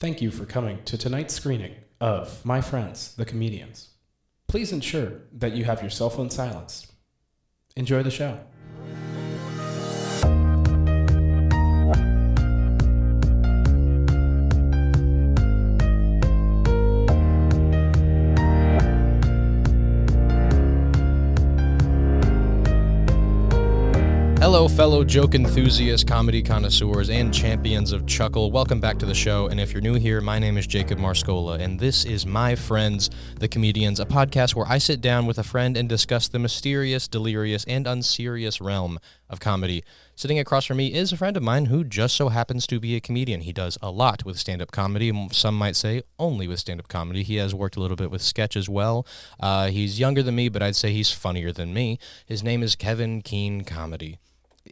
Thank you for coming to tonight's screening of My Friends, the Comedians. Please ensure that you have your cell phone silenced. Enjoy the show. Hello, fellow joke enthusiasts, comedy connoisseurs, and champions of chuckle. Welcome back to the show, and if you're new here, my name is Jacob Marscola, and this is My Friends, the Comedians, a podcast where I sit down with a friend and discuss the mysterious, delirious, and unserious realm of comedy. Sitting across from me is a friend of mine who just so happens to be a comedian. He does a lot with stand-up comedy, some might say only with stand-up comedy. He has worked a little bit with sketch as well. He's younger than me, but I'd say he's funnier than me. His name is Kevin Keane Comedy.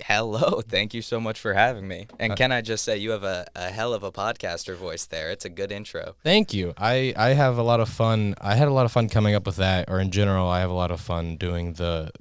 Hello, thank you so much for having me. And can I just say, you have a hell of a podcaster voice there. It's a good intro. Thank you. I have a lot of fun. I had a lot of fun coming up with that, or in general, I have a lot of fun doing the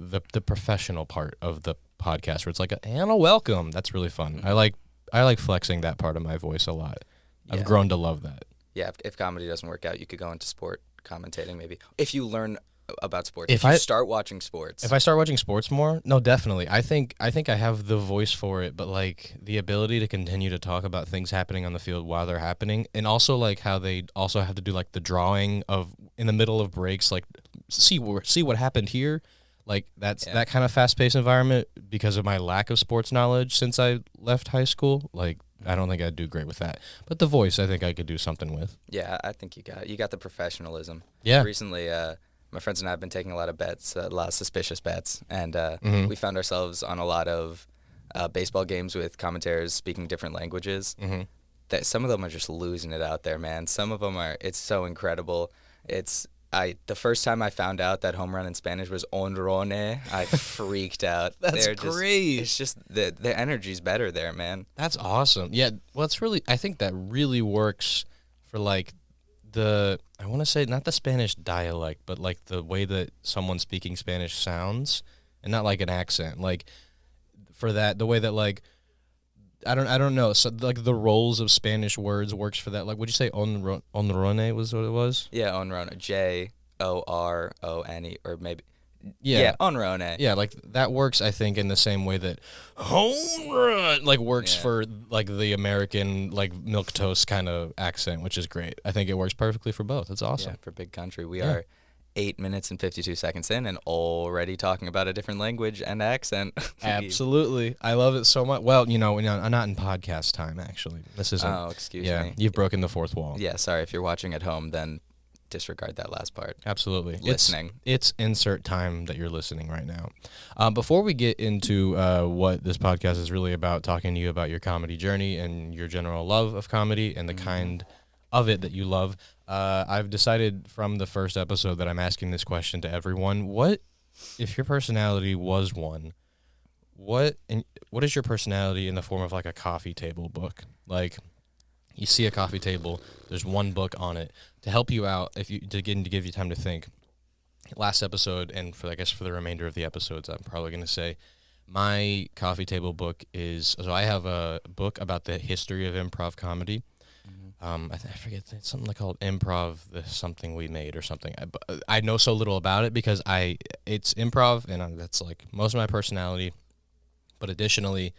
professional part of the podcast where it's like, Anna, welcome. That's really fun. I like flexing that part of my voice a lot. I've grown to love that. Yeah, if comedy doesn't work out, you could go into sport commentating maybe. If you learn about sports. If you start watching sports. If I start watching sports more, no, definitely. I think I have the voice for it, but like the ability to continue to talk about things happening on the field while they're happening, and also like how they also have to do like the drawing of in the middle of breaks, like see what happened here. Like that kind of fast-paced environment, because of my lack of sports knowledge since I left high school. Like I don't think I'd do great with that. But the voice, I think I could do something with. Yeah, I think you got the professionalism. Yeah. Recently, my friends and I have been taking a lot of bets, a lot of suspicious bets, and we found ourselves on a lot of baseball games with commentators speaking different languages. That some of them are just losing it out there, man. Some of them it's so incredible. The first time I found out that home run in Spanish was honrone, I freaked out. That's great. It's just the energy's better there, man. That's awesome. Yeah, well, I think that really works for like I want to say not the Spanish dialect, but like the way that someone speaking Spanish sounds, and not like an accent. Like for that, the way that like I don't know. So like the roles of Spanish words works for that. Like, would you say onrone was what it was? Yeah, onrone, Jorone, or maybe. Yeah, onrone. Yeah, like that works, I think, in the same way that home run like works for like the American like milquetoast kind of accent, which is great. I think it works perfectly for both. It's awesome. Yeah, for Big Country. We are 8 minutes and 52 seconds in and already talking about a different language and accent. Absolutely. I love it so much. Well, I'm not in podcast time, actually. This isn't. Oh, excuse me. Yeah, you've broken the fourth wall. Yeah, sorry. If you're watching at home, then disregard that last part. Absolutely. Listening. It's insert time that you're listening right now. Before we get into what this podcast is really about, talking to you about your comedy journey and your general love of comedy and the kind of it that you love, I've decided from the first episode that I'm asking this question to everyone. What, if your personality was one, what is your personality in the form of like a coffee table book? Like, you see a coffee table, there's one book on it to help you out to give you time to think. Last episode, and for the remainder of the episodes, I'm probably going to say my coffee table book is, so I have a book about the history of improv comedy. I forget, it's something called Improv, the something we made or something. I know so little about it because it's improv, and that's like most of my personality. But additionally,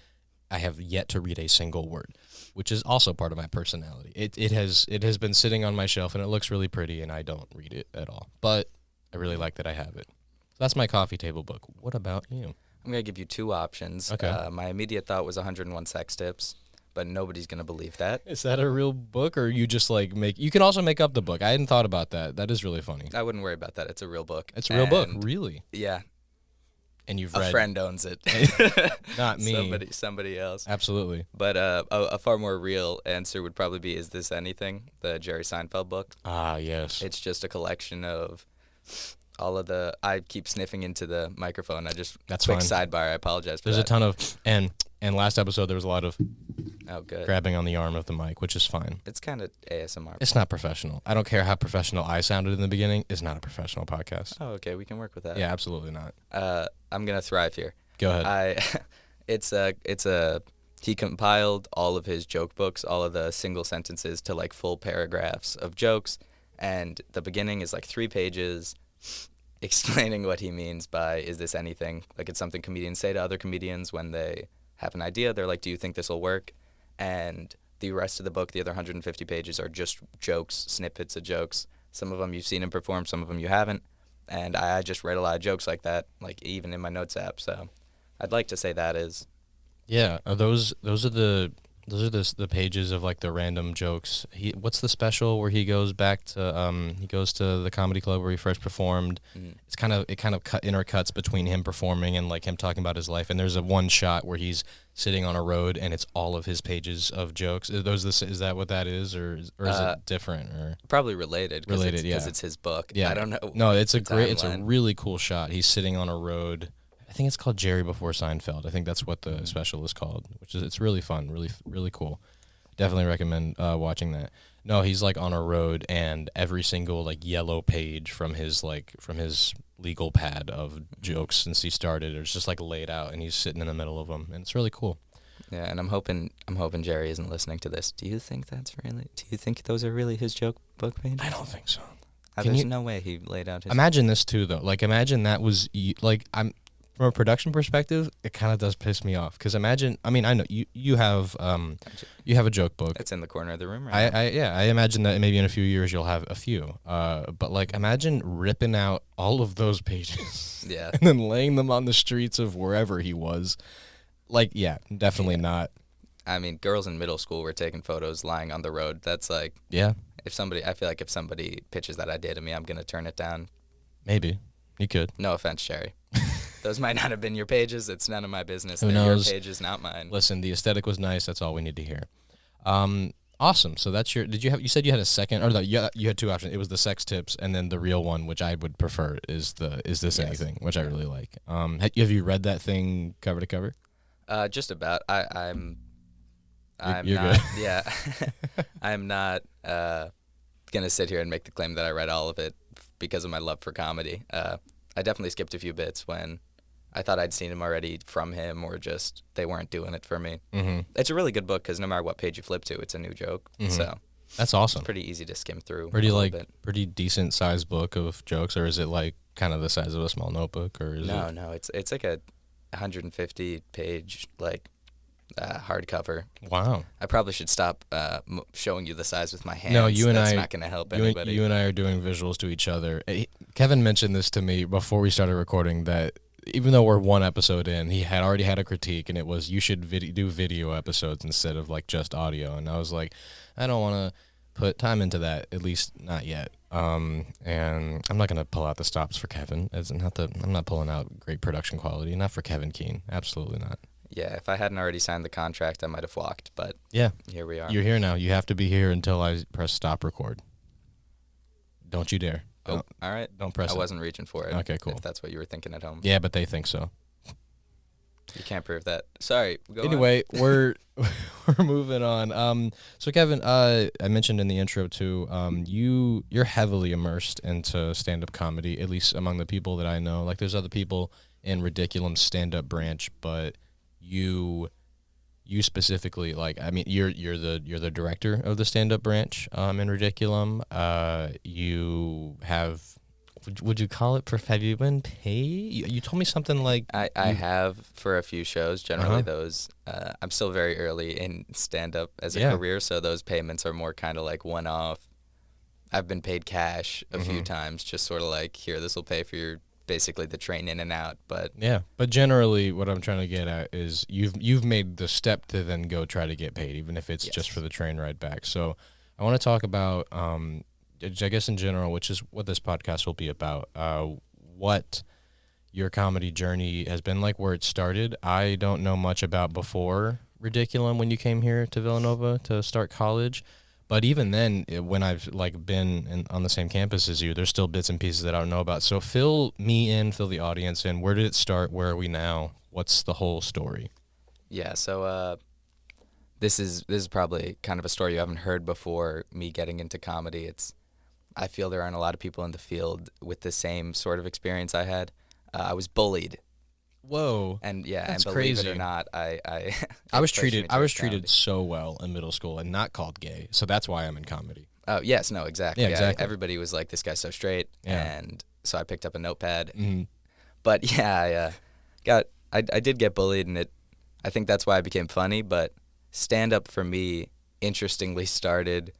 I have yet to read a single word, which is also part of my personality. It has been sitting on my shelf, and it looks really pretty, and I don't read it at all. But I really like that I have it. So that's my coffee table book. What about you? I'm going to give you two options. Okay. My immediate thought was 101 sex tips, but nobody's going to believe that. Is that a real book, or you just like you can also make up the book? I hadn't thought about that. That is really funny. I wouldn't worry about that. It's a real book. It's a real book, really? Yeah. And you've a read. friend owns it. Not me. Somebody else. Absolutely. But a far more real answer would probably be, Is This Anything? The Jerry Seinfeld book. Ah, yes. It's just a collection of all of I keep sniffing into the microphone. That's quick fine. sidebar. I apologize for There's that. a ton of, and last episode there was a lot of Oh, good. grabbing on the arm of the mic, which is fine. It's kind of ASMR. It's not professional. I don't care how professional I sounded in the beginning. It's not a professional podcast. Oh, okay. We can work with that. Yeah, absolutely not. I'm gonna thrive here. Go ahead. It's a he compiled all of his joke books, all of the single sentences to like full paragraphs of jokes. And the beginning is like 3 pages explaining what he means by, is this anything? Like, it's something comedians say to other comedians when they have an idea. They're like, do you think this will work? And the rest of the book, the other 150 pages, are just jokes, snippets of jokes. Some of them you've seen him perform, some of them you haven't. And I just read a lot of jokes like that, like even in my notes app. So I'd like to say that is. Yeah, those are the pages of like the random jokes. What's the special where he goes back to he goes to the comedy club where he first performed? It kind of intercuts between him performing and like him talking about his life. And there's a one shot where he's sitting on a road and it's all of his pages of jokes. Is that what that is, or is it different, or Probably related? Related, because it's his book. Yeah, I don't know. No, it's a timeline. really cool shot. He's sitting on a road. I think it's called Jerry Before Seinfeld. I think that's what the special is called, it's really fun, really cool. Definitely recommend watching that. No, he's like on a road, and every single like yellow page from his legal pad of jokes since he started is just like laid out, and he's sitting in the middle of them, and it's really cool. Yeah, and I'm hoping Jerry isn't listening to this. Do you think those are really his joke book pages? I don't think so. There's no way he laid out his. Imagine this too, though. Like, imagine that was like from a production perspective, it kind of does piss me off, because I know you have a joke book. It's in the corner of the room right now. I imagine that maybe in a few years you'll have a few. But like, imagine ripping out all of those pages, Yeah, and then laying them on the streets of wherever he was. Like, yeah, definitely not. I mean, girls in middle school were taking photos lying on the road. That's like, Yeah, I feel like if somebody pitches that idea to me, I'm gonna turn it down. maybe you could. No offense, Sherry. Those might not have been your pages. It's none of my business. Who They're knows? your pages, not mine. Listen, the aesthetic was nice. That's all we need to hear. Awesome. So that's you said you had a second, or you had 2 options. It was the sex tips, and then the real one, which I would prefer, is this Yes. anything, which I really like. Have you read that thing cover to cover? Just about. I'm You're not. good. Yeah, I'm not gonna sit here and make the claim that I read all of it because of my love for comedy. I definitely skipped a few bits when I thought I'd seen him already from him, or just they weren't doing it for me. Mm-hmm. It's a really good book because no matter what page you flip to, it's a new joke. Mhm. So That's awesome. it's pretty easy to skim through. Pretty decent sized book of jokes, or is it like kind of the size of a small notebook, or is it? No, it's like a 150 page like hardcover. Wow. I probably should stop showing you the size with my hands. No, you and That's I- not going to help You anybody. and I are doing visuals to each other. Kevin mentioned this to me before we started recording, that even though we're 1 episode in, he had already had a critique, and it was, you should do video episodes instead of like just audio. And I was like, I don't want to put time into that, at least not yet. And I'm not going to pull out the stops for Kevin. I'm not pulling out great production quality, not for Kevin Keane. Absolutely not. Yeah, if I hadn't already signed the contract, I might have walked, but Yeah. here we are. You're here now. You have to be here until I press stop record. Don't you dare. Oh, all right. Don't press I it. wasn't reaching for it. Okay, cool. If that's what you were thinking at home. Yeah, but they think so. You can't prove that. Sorry. Go on. Anyway, we're moving on. So Kevin, I mentioned in the intro too, you're heavily immersed into stand-up comedy, at least among the people that I know. Like, there's other people in Ridiculum's stand-up branch, but you specifically, like, I mean, you're the director of the stand-up branch in Ridiculum. You have, would you call it, have you been paid? You told me something like I have for a few shows. Generally, those I'm still very early in stand-up as a career, so those payments are more kind of like one-off. I've been paid cash a few times, just sort of like, here, this will pay for your, basically the train in and out. But yeah, but generally what I'm trying to get at is you've made the step to then go try to get paid, even if it's just for the train ride back. So I want to talk about, I guess in general, which is what this podcast will be about, what your comedy journey has been like, where it started. I don't know much about before Ridiculum when you came here to Villanova to start college. But even then, when I've like been on the same campus as you, there's still bits and pieces that I don't know about. So fill the audience in. Where did it start? Where are we now? What's the whole story? yeah, so this is probably kind of a story you haven't heard before me getting into comedy. I feel there aren't a lot of people in the field with the same sort of experience I had. I was bullied Whoa. And yeah, That's and believe crazy. it or not, I I was it pushed me treated towards treated comedy. so well in middle school and not called gay. So that's why I'm in comedy. Oh yes, no, exactly. Yeah, exactly. Everybody was like, "This guy's so straight," Yeah. and so I picked up a notepad. Mhm. But yeah, I did get bullied, and I think that's why I became funny. But stand up for me, interestingly, started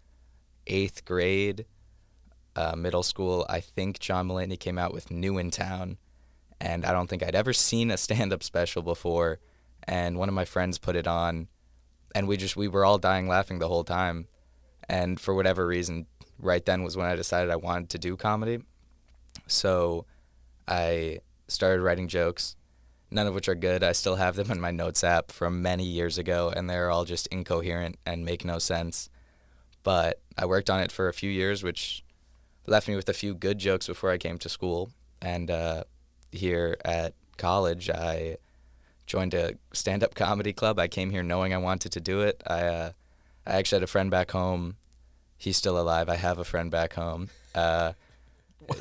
8th grade, middle school. I think John Mulaney came out with New in Town, and I don't think I'd ever seen a stand up special before. And one of my friends put it on, and we were all dying laughing the whole time. And for whatever reason, right then was when I decided I wanted to do comedy. So I started writing jokes, none of which are good. I still have them in my notes app from many years ago, and they're all just incoherent and make no sense. But I worked on it for a few years, which left me with a few good jokes before I came to school. And here at college, I joined a stand-up comedy club. I came here knowing I wanted to do it. I actually had a friend back home. He's still alive. I have a friend back home. I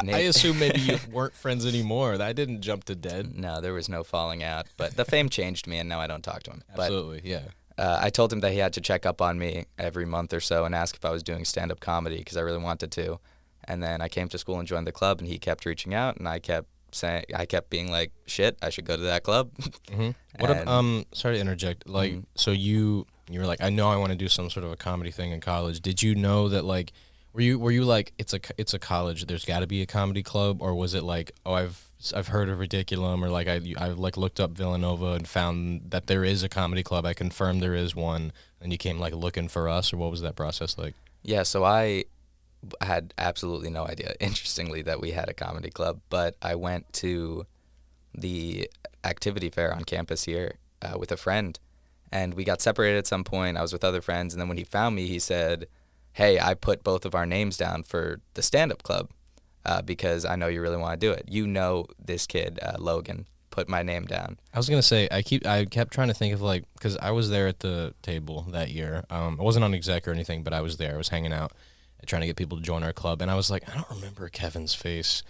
assume maybe you weren't friends anymore. I didn't jump to dead. No, there was no falling out. But the fame changed me, and now I don't talk to him. Absolutely, yeah. I told him that he had to check up on me every month or so and ask if I was doing stand-up comedy because I really wanted to. And then I came to school and joined the club, and he kept reaching out, and I kept being like, shit, I should go to that club. Mm-hmm. Sorry to interject. Like, so you were like, I know I want to do some sort of a comedy thing in college. Did you know that, like, were you like, it's a college, there's got to be a comedy club, or was it like, oh, I've heard of Ridiculum, or like I like looked up Villanova and found that there is a comedy club. I confirmed there is one, and you came like looking for us, or what was that process like? Yeah, so I had absolutely no idea, interestingly, that we had a comedy club, but I went to the activity fair on campus here with a friend, and we got separated at some point. I was with other friends, and then when he found me, he said, hey, I put both of our names down for the stand-up club because I know you really want to do it. You know this kid, Logan, put my name down. I was gonna say I kept trying to think of like, because I was there at the table that year. I wasn't on exec or anything, but I was there. I was hanging out, trying to get people to join our club, and I was like, I don't remember Kevin's face,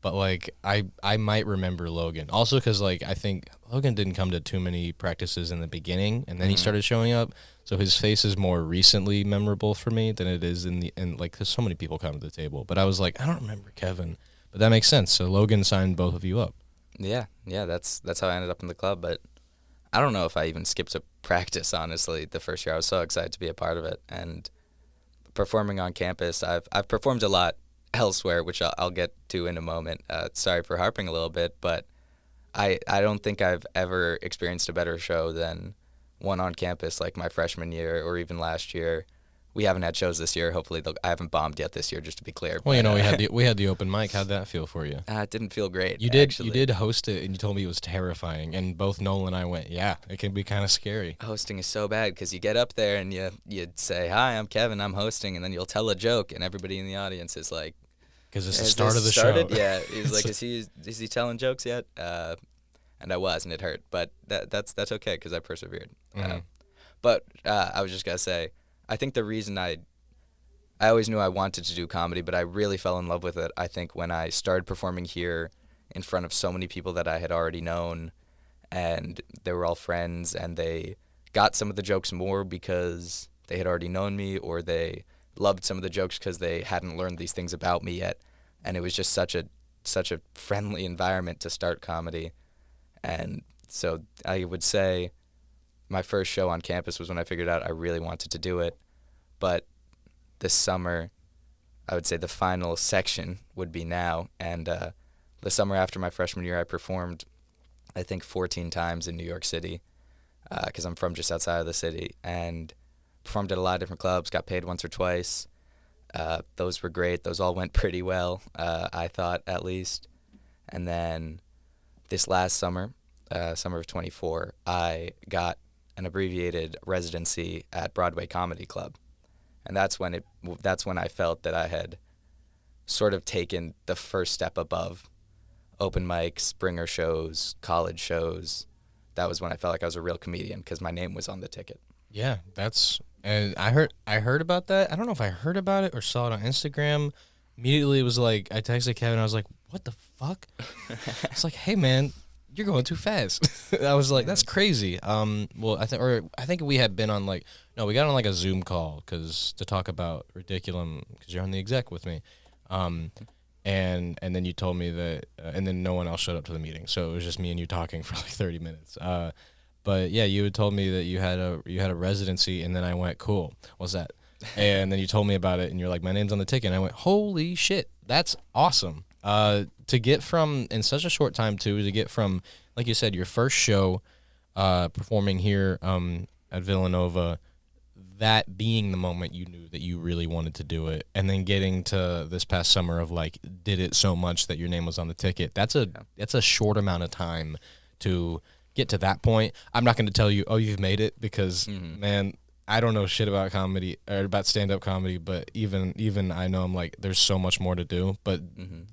but like I might remember Logan. Also because like I think Logan didn't come to too many practices in the beginning, and then he started showing up, so his face is more recently memorable for me than it is in like, because so many people come to the table. But I was like, I don't remember Kevin, but that makes sense. So Logan signed both of you up. Yeah, that's how I ended up in the club. But I don't know if I even skipped a practice, honestly, the first year. I was so excited to be a part of it. And performing on campus, I've performed a lot elsewhere, which I'll get to in a moment. Sorry for harping a little bit, but I don't think I've ever experienced a better show than one on campus, like my freshman year or even last year. We haven't had shows this year. Hopefully, I haven't bombed yet this year, just to be clear. Well, we had the open mic. How'd that feel for you? It didn't feel great. You did actually. You did host it, and you told me it was terrifying. And both Noel and I went, yeah, it can be kind of scary. Hosting is so bad because you get up there and you'd say, hi, I'm Kevin, I'm hosting, and then you'll tell a joke, and everybody in the audience is like, because it's the "Has start this of the started?" show. Yeah, he's like, is he telling jokes yet? And I was, and it hurt, but that's okay because I persevered. But I was just gonna say, I think the reason I always knew I wanted to do comedy, but I really fell in love with it, I think, when I started performing here in front of so many people that I had already known, and they were all friends, and they got some of the jokes more because they had already known me, or they loved some of the jokes because they hadn't learned these things about me yet. And it was just such a friendly environment to start comedy. And so I would say my first show on campus was when I figured out I really wanted to do it. But this summer, I would say the final section would be now. And the summer after my freshman year, I performed, I think, 14 times in New York City because I'm from just outside of the city. And performed at a lot of different clubs, got paid once or twice. Those were great. Those all went pretty well, I thought, at least. And then this last summer, summer of 24, I got an abbreviated residency at Broadway Comedy Club. And that's when I felt that I had sort of taken the first step above open mics, springer shows, college shows. That was when I felt like I was a real comedian because my name was on the ticket. Yeah, and I heard about that. I don't know if I heard about it or saw it on Instagram. Immediately it was like, I texted Kevin, I was like, what the fuck? It's like, hey man, you're going too fast. I was like, that's crazy. Well, I think we had been on we got on like a Zoom call to talk about Ridiculum because you're on the exec with me. And then you told me that, and then no one else showed up to the meeting, so it was just me and you talking for like 30 minutes. But yeah, you had told me that you had a residency, and then I went, cool, what's that? And then you told me about it, and you're like, my name's on the ticket. And I went, holy shit, that's awesome. To get from, in such a short time too, to get from, like you said, your first show, performing here at Villanova, that being the moment you knew that you really wanted to do it, and then getting to this past summer of like, did it so much that your name was on the ticket. That's a short amount of time to get to that point. I'm not going to tell you, oh, you've made it, because man, I don't know shit about comedy or about stand-up comedy, but even I know I'm like, there's so much more to do, but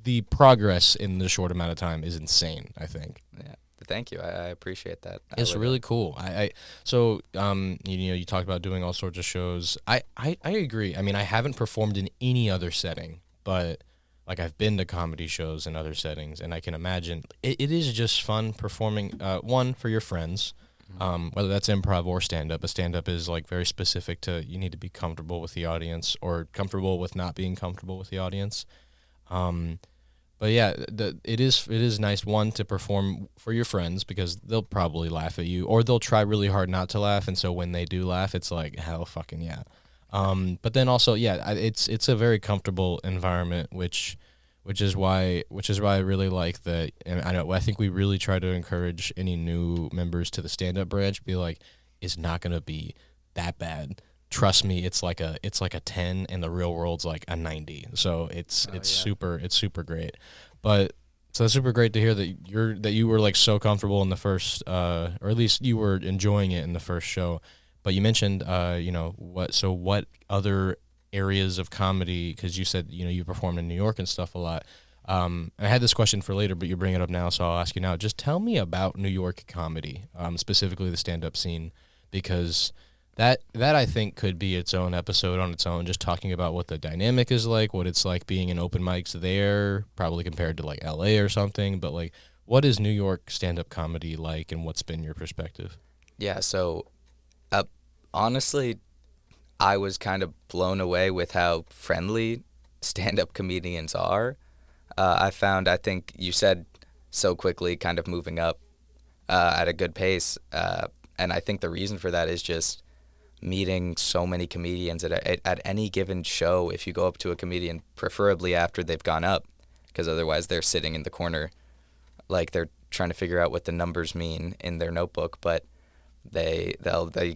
the progress in the short amount of time is insane, I think. Yeah. Thank you. I appreciate that. It's really cool. So you talked about doing all sorts of shows. I agree. I mean, I haven't performed in any other setting, but like I've been to comedy shows in other settings, and I can imagine it is just fun performing. One, for your friends, whether that's improv or stand-up. A stand-up is like very specific to, you need to be comfortable with the audience or comfortable with not being comfortable with the audience. But yeah, it is nice, one, to perform for your friends, because they'll probably laugh at you, or they'll try really hard not to laugh, and so when they do laugh, it's like, hell fucking yeah. But then also, yeah, it's a very comfortable environment, which is why I really like that. And I think we really try to encourage any new members to the stand-up branch, be like, it's not gonna be that bad. Trust me, it's like a 10, and the real world's like a 90. So it's super great. But so it's super great to hear that you were like so comfortable in the first, or at least you were enjoying it in the first show. But you mentioned what other areas of comedy, because you said you performed in New York and stuff a lot. I had this question for later, but you bring it up now, so I'll ask you now. Just tell me about New York comedy, specifically the stand-up scene, because that I think could be its own episode on its own, just talking about what the dynamic is like, what it's like being in open mics there, probably compared to like LA or something. But like, what is New York stand-up comedy like, and what's been your perspective? Yeah, so honestly, I was kind of blown away with how friendly stand-up comedians are. I think you said so quickly, kind of moving up at a good pace. And I think the reason for that is just meeting so many comedians at any given show. If you go up to a comedian, preferably after they've gone up, because otherwise they're sitting in the corner like they're trying to figure out what the numbers mean in their notebook. But they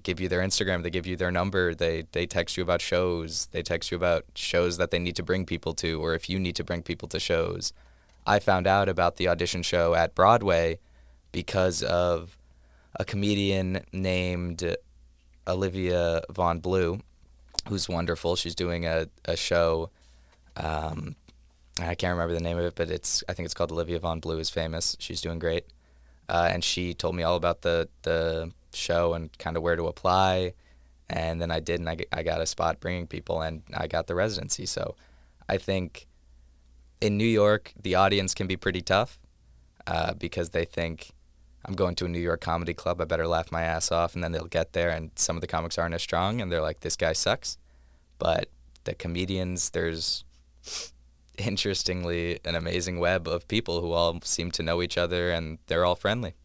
give you their Instagram, they give you their number, they text you about shows, they text you about shows that they need to bring people to, or if you need to bring people to shows. I found out about the audition show at Broadway because of a comedian named Olivia Von Blue, who's wonderful. She's doing a show. I can't remember the name of it, but I think it's called Olivia Von Blue is Famous. She's doing great. And she told me all about the show and kind of where to apply. And then I did, and I got a spot bringing people, and I got the residency. So I think in New York, the audience can be pretty tough because they think, I'm going to a New York comedy club, I better laugh my ass off. And then they'll get there, and some of the comics aren't as strong, and they're like, this guy sucks. But the comedians, there's interestingly an amazing web of people who all seem to know each other, and they're all friendly.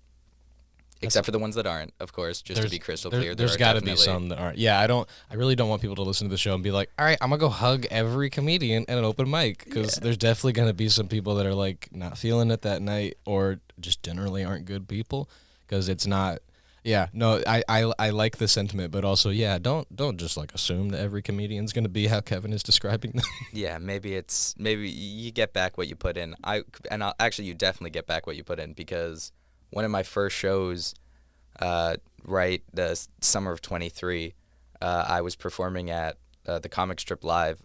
Except for the ones that aren't, of course, just to be crystal clear. There's got to be some that aren't. Yeah, I really don't want people to listen to the show and be like, all right, I'm going to go hug every comedian at an open mic, because there's definitely going to be some people that are like not feeling it that night, or just generally aren't good people, because it's not. Yeah, no, I like the sentiment, but also, yeah, don't just like assume that every comedian's going to be how Kevin is describing them. Yeah, maybe you get back what you put in. Actually, you definitely get back what you put in, because one of my first shows, the summer of 23, I was performing at the Comic Strip Live,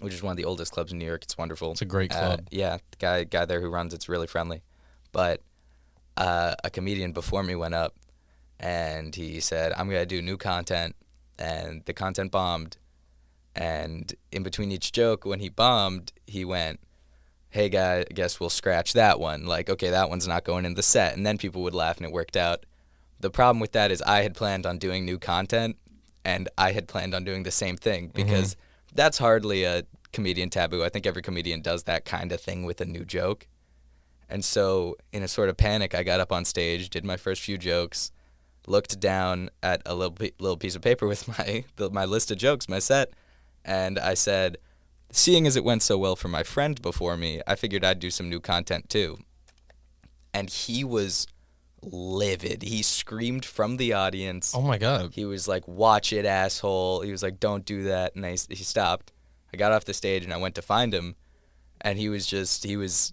which is one of the oldest clubs in New York. It's wonderful. It's a great club. Yeah, the guy there who runs it's really friendly. But a comedian before me went up, and he said, I'm going to do new content, and the content bombed. And in between each joke, when he bombed, he went, hey, guy, I guess we'll scratch that one. Like, okay, that one's not going in the set. And then people would laugh and it worked out. The problem with that is I had planned on doing new content and I had planned on doing the same thing because that's hardly a comedian taboo. I think every comedian does that kind of thing with a new joke. And so in a sort of panic, I got up on stage, did my first few jokes, looked down at a little piece of paper with my list of jokes, my set, and I said, seeing as it went so well for my friend before me, I figured I'd do some new content too. And he was livid. He screamed from the audience. Oh my God. He was like, watch it, asshole. He was like, don't do that. And he stopped. I got off the stage and I went to find him. And he was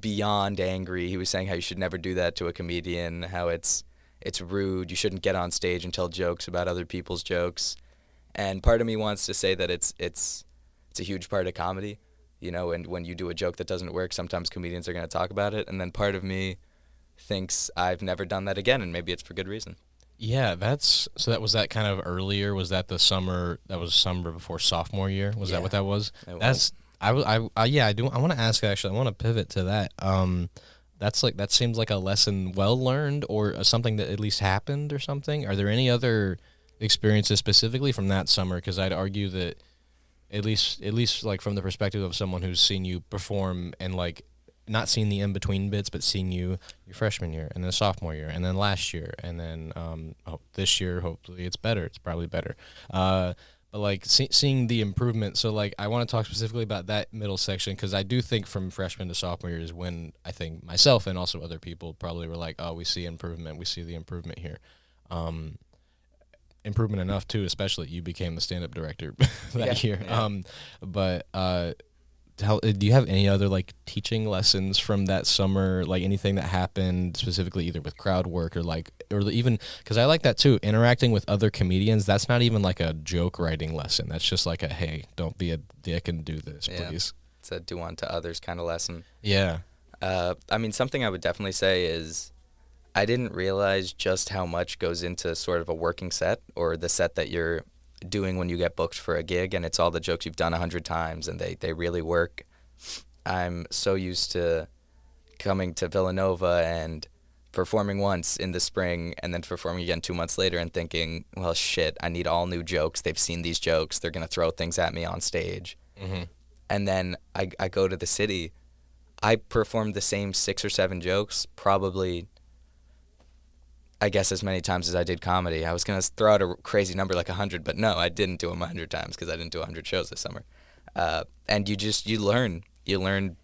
beyond angry. He was saying how you should never do that to a comedian, how it's rude. You shouldn't get on stage and tell jokes about other people's jokes. And part of me wants to say that it's a huge part of comedy, you know, and when you do a joke that doesn't work, sometimes comedians are going to talk about it. And then part of me thinks I've never done that again, and maybe it's for good reason. Yeah, was that kind of earlier? Was that the summer? That was summer before sophomore year. Was that what that was? I want to ask actually. I want to pivot to that. That seems like a lesson well learned or something that at least happened or something. Are there any other experiences specifically from that summer? Because I'd argue that at least like from the perspective of someone who's seen you perform and like not seen the in-between bits, but seen you your freshman year and then sophomore year and then last year and then this year, hopefully it's better. It's probably better. But like seeing the improvement. So like I want to talk specifically about that middle section because I do think from freshman to sophomore year is when I think myself and also other people probably were like, oh, we see improvement. We see the improvement here. Improvement enough too, especially you became the stand-up director that year. Yeah. Do you have any other like teaching lessons from that summer, like anything that happened specifically either with crowd work or even because I like that too, interacting with other comedians? That's not even like a joke writing lesson. That's just like a, hey, don't be a dick and do this, please. It's a do unto others kind of lesson. Yeah. I mean, something I would definitely say is I didn't realize just how much goes into sort of a working set or the set that you're doing when you get booked for a gig and it's all the jokes you've done 100 times and they really work. I'm so used to coming to Villanova and performing once in the spring and then performing again 2 months later and thinking, well, shit, I need all new jokes. They've seen these jokes. They're going to throw things at me on stage. Mm-hmm. And then I go to the city. I performed the same 6 or 7 jokes probably I guess as many times as I did comedy. I was going to throw out a crazy number like 100, but no, I didn't do them 100 times because I didn't do 100 shows this summer. And you learn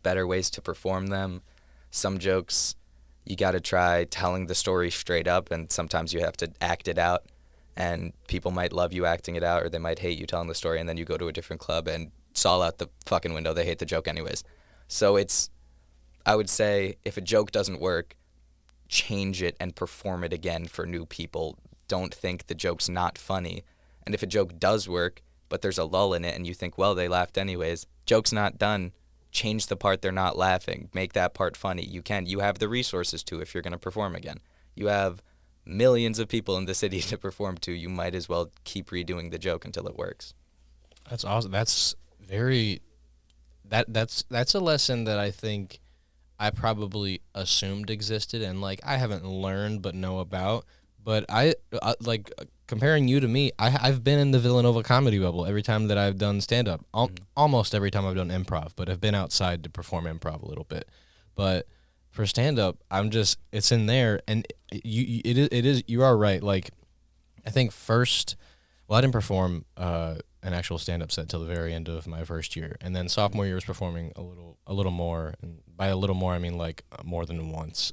better ways to perform them. Some jokes you got to try telling the story straight up, and sometimes you have to act it out, and people might love you acting it out, or they might hate you telling the story, and then you go to a different club and it's all out the fucking window. They hate the joke anyways. So I would say if a joke doesn't work, change it and perform it again for new people. Don't think the joke's not funny. And if a joke does work, but there's a lull in it and you think, well, they laughed anyways, joke's not done. Change the part they're not laughing. Make that part funny. You have the resources to if you're going to perform again. You have millions of people in the city to perform to. You might as well keep redoing the joke until it works. That's awesome. That's a lesson that I think I probably assumed existed and like I haven't learned but know about. But I like comparing you to me, I've been in the Villanova comedy bubble every time that I've done stand up. Almost every time I've done improv, but I've been outside to perform improv a little bit. But for stand up, it's in there and you are right. Like I think I didn't perform an actual stand-up set till the very end of my first year, and then sophomore year was performing a little more, and by a little more I mean like more than once.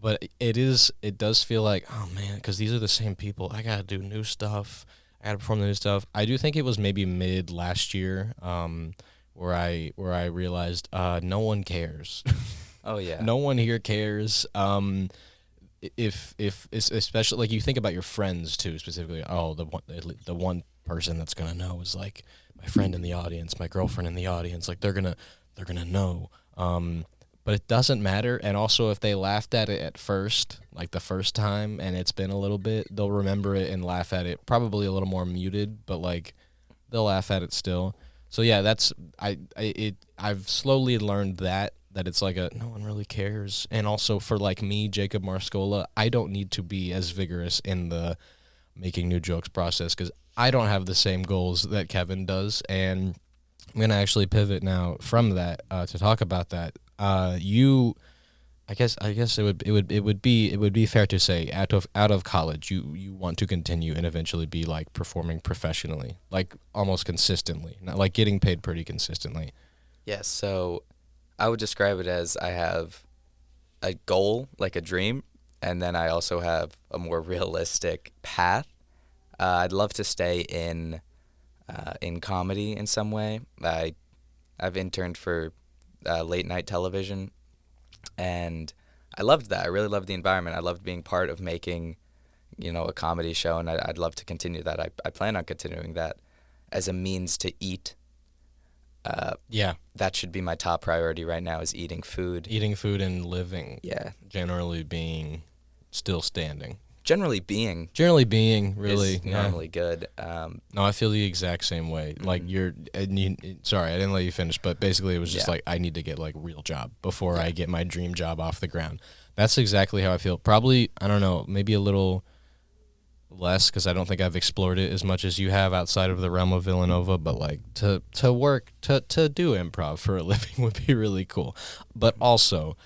But it does feel like, oh man, because these are the same people. I gotta do new stuff. I gotta perform the new stuff. I do think it was maybe mid last year, where I realized no one cares. Oh yeah, no one here cares. If especially like you think about your friends too, specifically, oh, the one person that's gonna know is like my friend in the audience, my girlfriend in the audience, like they're gonna know. But it doesn't matter. And also if they laughed at it at first, like the first time, and it's been a little bit, they'll remember it and laugh at it probably a little more muted, but like they'll laugh at it still. So yeah, I've slowly learned that it's like no one really cares. And also for like me, Jacob Marscola, I don't need to be as vigorous in the making new jokes process because I don't have the same goals that Kevin does. And I'm gonna actually pivot now from that to talk about that. I guess it would be fair to say out of college you want to continue and eventually be like performing professionally, like almost consistently, not like getting paid pretty consistently. Yes, so I would describe it as I have a goal, like a dream, and then I also have a more realistic path. I'd love to stay in comedy in some way. I've interned for late night television, and I loved that. I really loved the environment. I loved being part of making, a comedy show, and I'd love to continue that. I plan on continuing that as a means to eat. Yeah, that should be my top priority right now is eating food and living. Yeah, generally being still standing. Generally being really is normally good. No, I feel the exact same way. Mm-hmm. Like sorry, I didn't let you finish, but basically it was just like I need to get like a real job before I get my dream job off the ground. That's exactly how I feel. Probably, I don't know, maybe a little less because I don't think I've explored it as much as you have outside of the realm of Villanova, but like to work to do improv for a living would be really cool. But also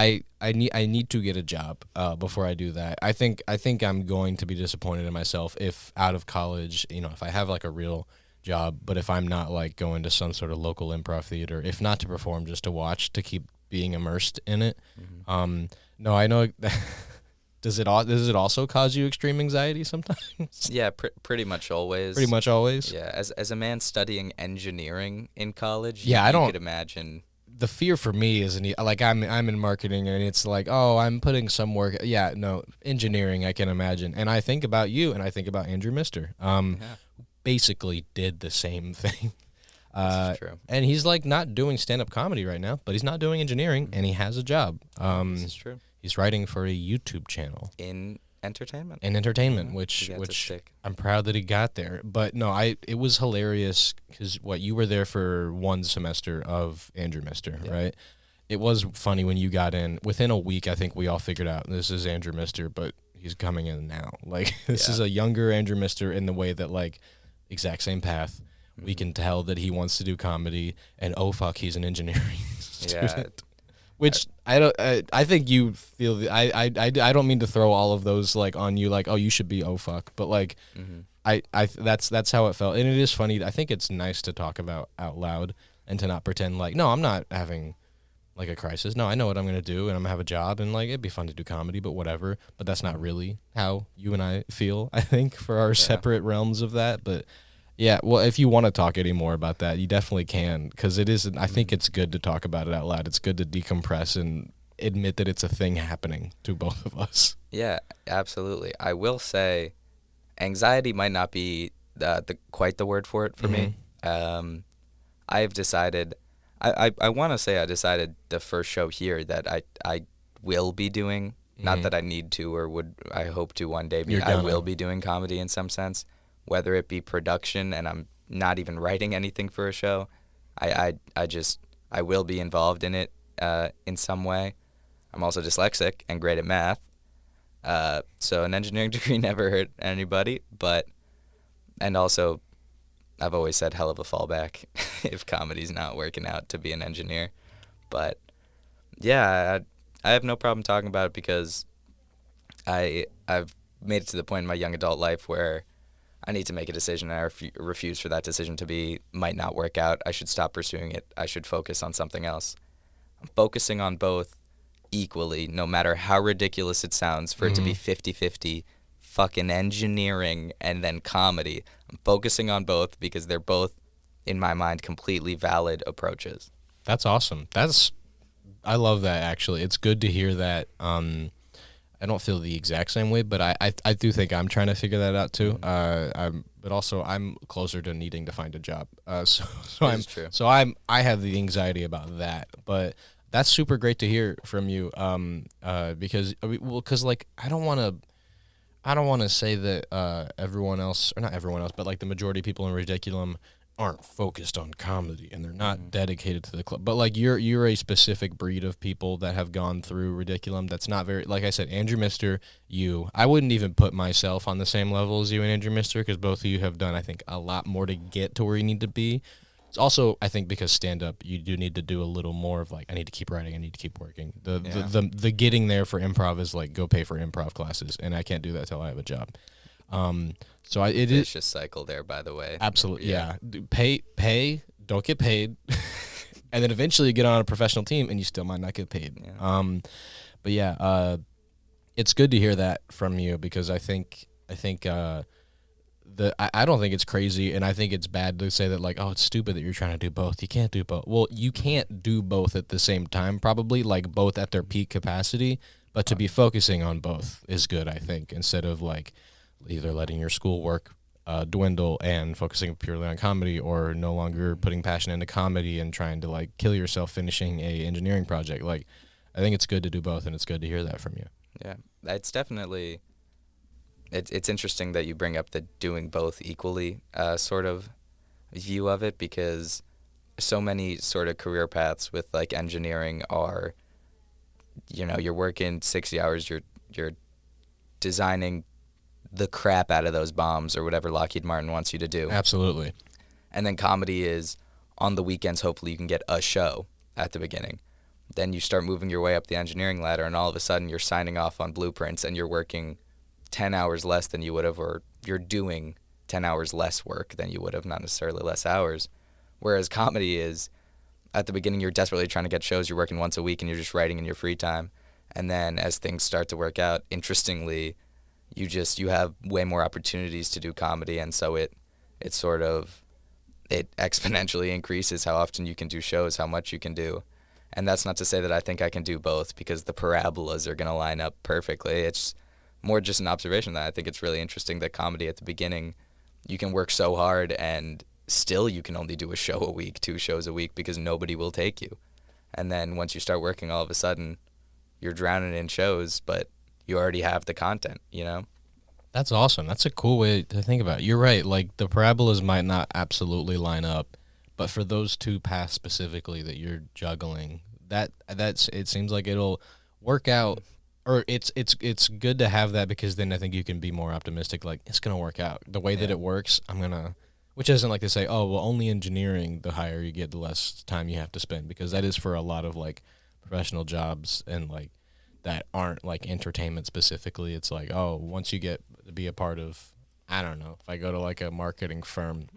I need to get a job before I do that. I think I'm going to be disappointed in myself if out of college, if I have like a real job, but if I'm not like going to some sort of local improv theater, if not to perform, just to watch, to keep being immersed in it. Mm-hmm. No, I know. Does it also cause you extreme anxiety sometimes? Yeah, pretty much always. Pretty much always. Yeah, as a man studying engineering in college, you could imagine. The fear for me is like I'm in marketing and it's like, oh, I'm putting some work. Yeah, no, engineering I can imagine. And I think about you and I think about Andrew Mister. Who basically did the same thing. This is true. And he's like not doing stand-up comedy right now, but he's not doing engineering and he has a job. This is true. He's writing for a YouTube channel. In entertainment. Which I'm proud that he got there. But no, it was hilarious because you were there for one semester of Andrew Mister, right? It was funny when you got in. Within a week, I think we all figured out this is Andrew Mister, but he's coming in now. Like this is a younger Andrew Mister in the way that like exact same path. Mm-hmm. We can tell that he wants to do comedy, and oh fuck, he's an engineering student. Yeah. Which I think you feel. I don't mean to throw all of those like on you, like, oh, you should be oh fuck, but like, that's how it felt, and it is funny. I think it's nice to talk about out loud and to not pretend like, no, I'm not having like a crisis. No, I know what I'm gonna do, and I'm gonna have a job, and like it'd be fun to do comedy, but whatever. But that's not really how you and I feel. I think for our separate realms of that, but. Yeah, well, if you want to talk any more about that, you definitely can, because it is. I think it's good to talk about it out loud. It's good to decompress and admit that it's a thing happening to both of us. Yeah, absolutely. I will say, anxiety might not be quite the word for it for me. I've decided. I want to say I decided the first show here that I will be doing. Not that I need to or would I hope to one day. I will be doing comedy in some sense. Whether it be production and I'm not even writing anything for a show, I will be involved in it in some way. I'm also dyslexic and great at math, so an engineering degree never hurt anybody. And also, I've always said hell of a fallback if comedy's not working out to be an engineer. But yeah, I have no problem talking about it because I've made it to the point in my young adult life where I need to make a decision, and I refuse for that decision to might not work out. I should stop pursuing it. I should focus on something else. I'm focusing on both equally, no matter how ridiculous it sounds, for it to be 50-50, fucking engineering and then comedy. I'm focusing on both because they're both, in my mind, completely valid approaches. That's awesome. I love that, actually. It's good to hear that. I don't feel the exact same way, but I do think I'm trying to figure that out too. But also I'm closer to needing to find a job. So I have the anxiety about that. But that's super great to hear from you. Because like I don't want to say that everyone else, or not everyone else, but like the majority of people in Ridiculum aren't focused on comedy and they're not dedicated to the club. But like you're a specific breed of people that have gone through Ridiculum that's not very, like I said, Andrew Mister, you. I wouldn't even put myself on the same level as you and Andrew Mister because both of you have done, I think, a lot more to get to where you need to be. It's also, I think, because stand-up, you do need to do a little more of like, I need to keep writing, I need to keep working. The getting there for improv is like, go pay for improv classes, and I can't do that till I have a job. So it is vicious cycle there, by the way. absolutely, yeah. Pay, don't get paid, and then eventually you get on a professional team, and you still might not get paid. Yeah. But yeah, it's good to hear that from you because I think I don't think it's crazy, and I think it's bad to say that, like, oh, it's stupid that you're trying to do both. You can't do both. Well, you can't do both at the same time, probably, like, both at their peak capacity, but to be focusing on both is good, I think, instead of, like, either letting your schoolwork dwindle and focusing purely on comedy or no longer putting passion into comedy and trying to, like, kill yourself finishing a engineering project. Like, I think it's good to do both, and it's good to hear that from you. Yeah, it's definitely... It's interesting that you bring up the doing both equally sort of view of it because so many sort of career paths with like engineering are, you know, you're working 60 hours, you're designing the crap out of those bombs or whatever Lockheed Martin wants you to do. Absolutely. And then comedy is on the weekends, hopefully you can get a show at the beginning. Then you start moving your way up the engineering ladder and all of a sudden you're signing off on blueprints and you're working 10 hours less than you would have, or you're doing 10 hours less work than you would have, not necessarily less hours. Whereas comedy is, at the beginning, you're desperately trying to get shows, you're working once a week, and you're just writing in your free time. And then as things start to work out, interestingly, you have way more opportunities to do comedy, and so it exponentially increases how often you can do shows, how much you can do. And that's not to say that I think I can do both, because the parabolas are going to line up perfectly. It's more just an observation that I think it's really interesting that comedy at the beginning, you can work so hard and still you can only do a show a week, 2 shows a week because nobody will take you. And then once you start working, all of a sudden you're drowning in shows, but you already have the content, you know? That's awesome. That's a cool way to think about it. You're right. Like the parabolas might not absolutely line up, but for those 2 paths specifically that you're juggling, that's it seems like it'll work out. Or it's good to have that because then I think you can be more optimistic. Like it's gonna work out the way that it works. Which isn't like to say, oh well, only engineering. The higher you get, the less time you have to spend because that is for a lot of like professional jobs and like that aren't like entertainment specifically. It's like oh, once you get to be a part of, I don't know, if I go to like a marketing firm,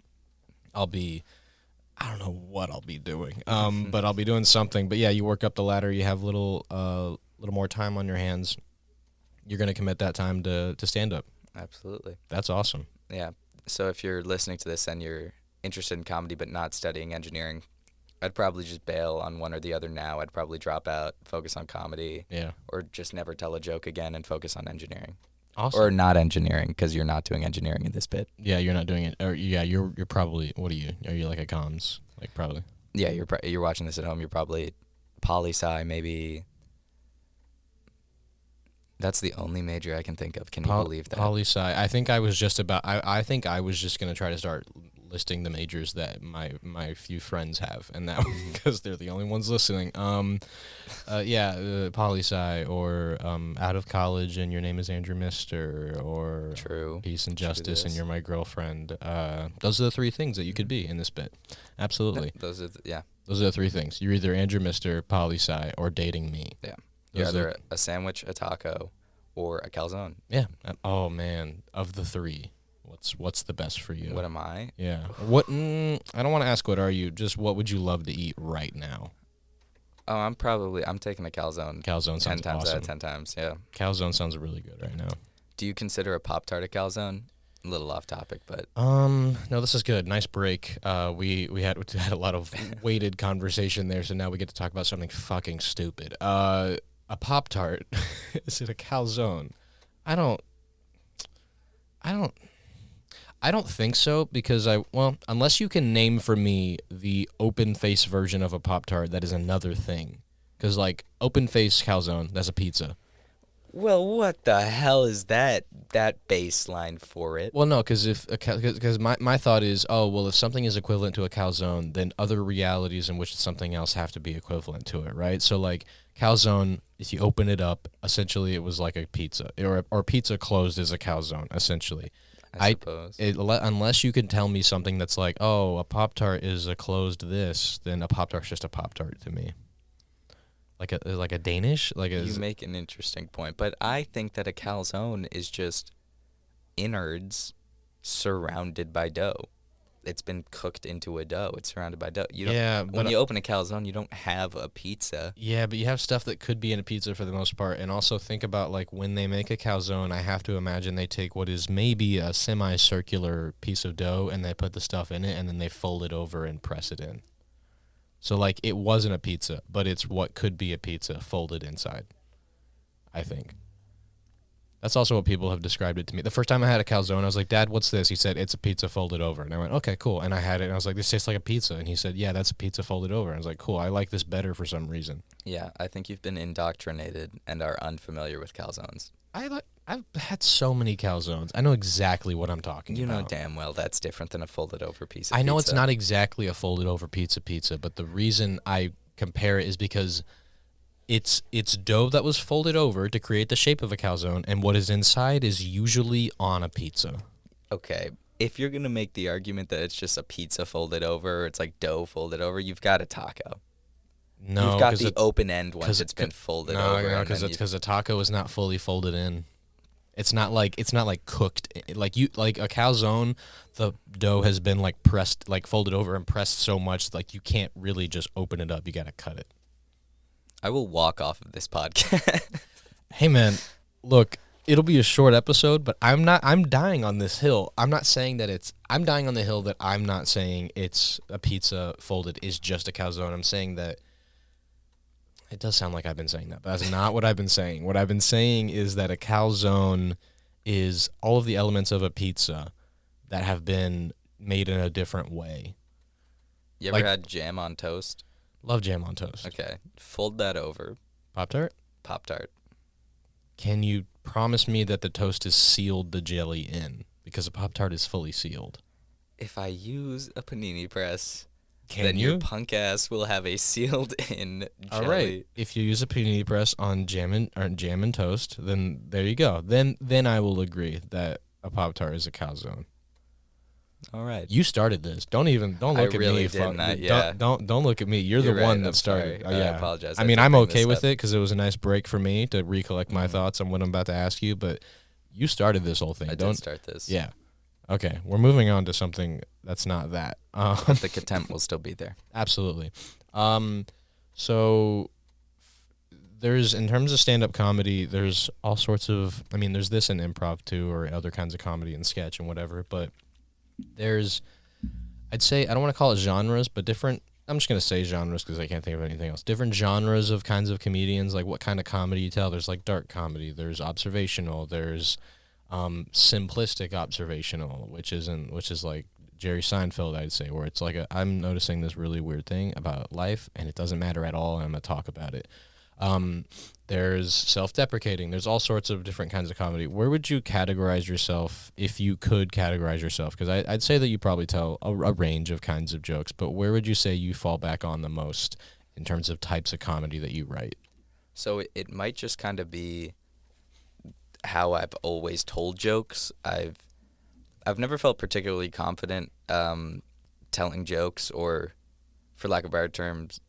I don't know what I'll be doing, but I'll be doing something. But yeah, you work up the ladder. You have little more time on your hands. You're going to commit that time to stand up. Absolutely. That's awesome. Yeah. So if you're listening to this and you're interested in comedy but not studying engineering, I'd probably just bail on one or the other now. I'd probably drop out, focus on comedy, or just never tell a joke again and focus on engineering. Awesome. Or not engineering because you're not doing engineering in this bit. Yeah, you're not doing it. Or yeah, you're probably, what are you? Are you like a comms? Like probably. Yeah, you're watching this at home. You're probably poli-sci, maybe. That's the only major I can think of. Can you believe that? Poli-sci. I think I was just going to try to start listing the majors that my few friends have, and that because they're the only ones listening. Poli-sci or out of college and your name is Andrew Mister or True. Peace and Justice and you're my girlfriend. Those are the 3 things that you could be in this bit. Absolutely. Those are the 3 things. You're either Andrew Mister, Poli-sci, or dating me. Yeah. You're either a sandwich, a taco, or a calzone. Yeah. Oh man, of the 3. What's the best for you? What am I? Yeah. What? I don't want to ask what are you. Just what would you love to eat right now? Oh, I'm taking a calzone. Calzone sounds 10 times awesome. out of 10 times. Yeah. Calzone sounds really good right now. Do you consider a Pop-Tart a calzone? A little off topic, but no, this is good. Nice break. We had a lot of weighted conversation there, so now we get to talk about something fucking stupid. A Pop-Tart. Is it a calzone? I don't think so because unless you can name for me the open face version of a Pop-Tart, that is another thing. Because like open face calzone, that's a pizza. Well, what the hell is that baseline for it? Well, no, because my thought is, oh, well, if something is equivalent to a calzone, then other realities in which it's something else have to be equivalent to it, right? So, like, calzone, if you open it up, essentially it was like a pizza, or pizza closed is a calzone, essentially. I suppose. Unless you can tell me something that's like, oh, a Pop-Tart is a closed this, then a Pop-Tart's just a Pop-Tart to me. Like a Danish? You make an interesting point, but I think that a calzone is just innards surrounded by dough. It's been cooked into a dough. It's surrounded by dough. When you open a calzone, you don't have a pizza. Yeah, but you have stuff that could be in a pizza for the most part. And also think about, like, when they make a calzone, I have to imagine they take what is maybe a semicircular piece of dough and they put the stuff in it and then they fold it over and press it in. So, like, it wasn't a pizza, but it's what could be a pizza folded inside, I think. That's also what people have described it to me. The first time I had a calzone, I was like, Dad, what's this? He said, it's a pizza folded over. And I went, okay, cool. And I had it, and I was like, this tastes like a pizza. And he said, yeah, that's a pizza folded over. And I was like, cool, I like this better for some reason. Yeah, I think you've been indoctrinated and are unfamiliar with calzones. I've had so many calzones. I know exactly what I'm talking about. You know damn well that's different than a folded over piece of pizza. I know pizza. It's not exactly a folded over pizza, but the reason I compare it is because it's dough that was folded over to create the shape of a calzone, and what is inside is usually on a pizza. Okay, if you're going to make the argument that it's just a pizza folded over, or it's like dough folded over, you've got a taco. No, you've got the open end once it's been folded over. No, because a taco is not fully folded in. It's not like cooked. Like a calzone, the dough has been like pressed, like folded over and pressed so much like you can't really just open it up. You got to cut it. I will walk off of this podcast. Hey man, look, it'll be a short episode, but I'm dying on this hill. I'm dying on the hill that I'm not saying it's a pizza folded is just a calzone. I'm saying that. It does sound like I've been saying that, but that's not what I've been saying. What I've been saying is that a calzone is all of the elements of a pizza that have been made in a different way. You ever had jam on toast? Love jam on toast. Okay. Fold that over. Pop-Tart? Pop-Tart. Can you promise me that the toast is sealed the jelly in? Because a Pop-Tart is fully sealed. If I use a panini press... Then your punk ass will have a sealed-in jelly. All right. If you use a panini press on jam and toast, then there you go. Then I will agree that a Pop-Tart is a calzone. All right. You started this. Don't look at really me. Didn't. Yeah. Don't look at me. You're the right. one that I'm started. sorry. Yeah. I apologize. I mean, I'm okay with it because it was a nice break for me to recollect my thoughts on what I'm about to ask you. But you started this whole thing. I did start this. Yeah. Okay, we're moving on to something that's not that. But the contempt will still be there. Absolutely. So there's, in terms of stand-up comedy, there's all sorts of, I mean, there's this in improv too, or other kinds of comedy and sketch and whatever, but there's, I'd say, I don't want to call it genres, but different, I'm just going to say genres because I can't think of anything else. Different genres of kinds of comedians, like what kind of comedy you tell. There's like dark comedy, there's observational, there's simplistic observational, which is like Jerry Seinfeld, I'd say, where it's like I'm noticing this really weird thing about life, and it doesn't matter at all, and I'm going to talk about it. There's self-deprecating. There's all sorts of different kinds of comedy. Where would you categorize yourself if you could categorize yourself? Because I'd say that you probably tell a range of kinds of jokes, but where would you say you fall back on the most in terms of types of comedy that you write? So it might just kind of be how I've always told jokes. I've never felt particularly confident telling jokes, or for lack of better terms,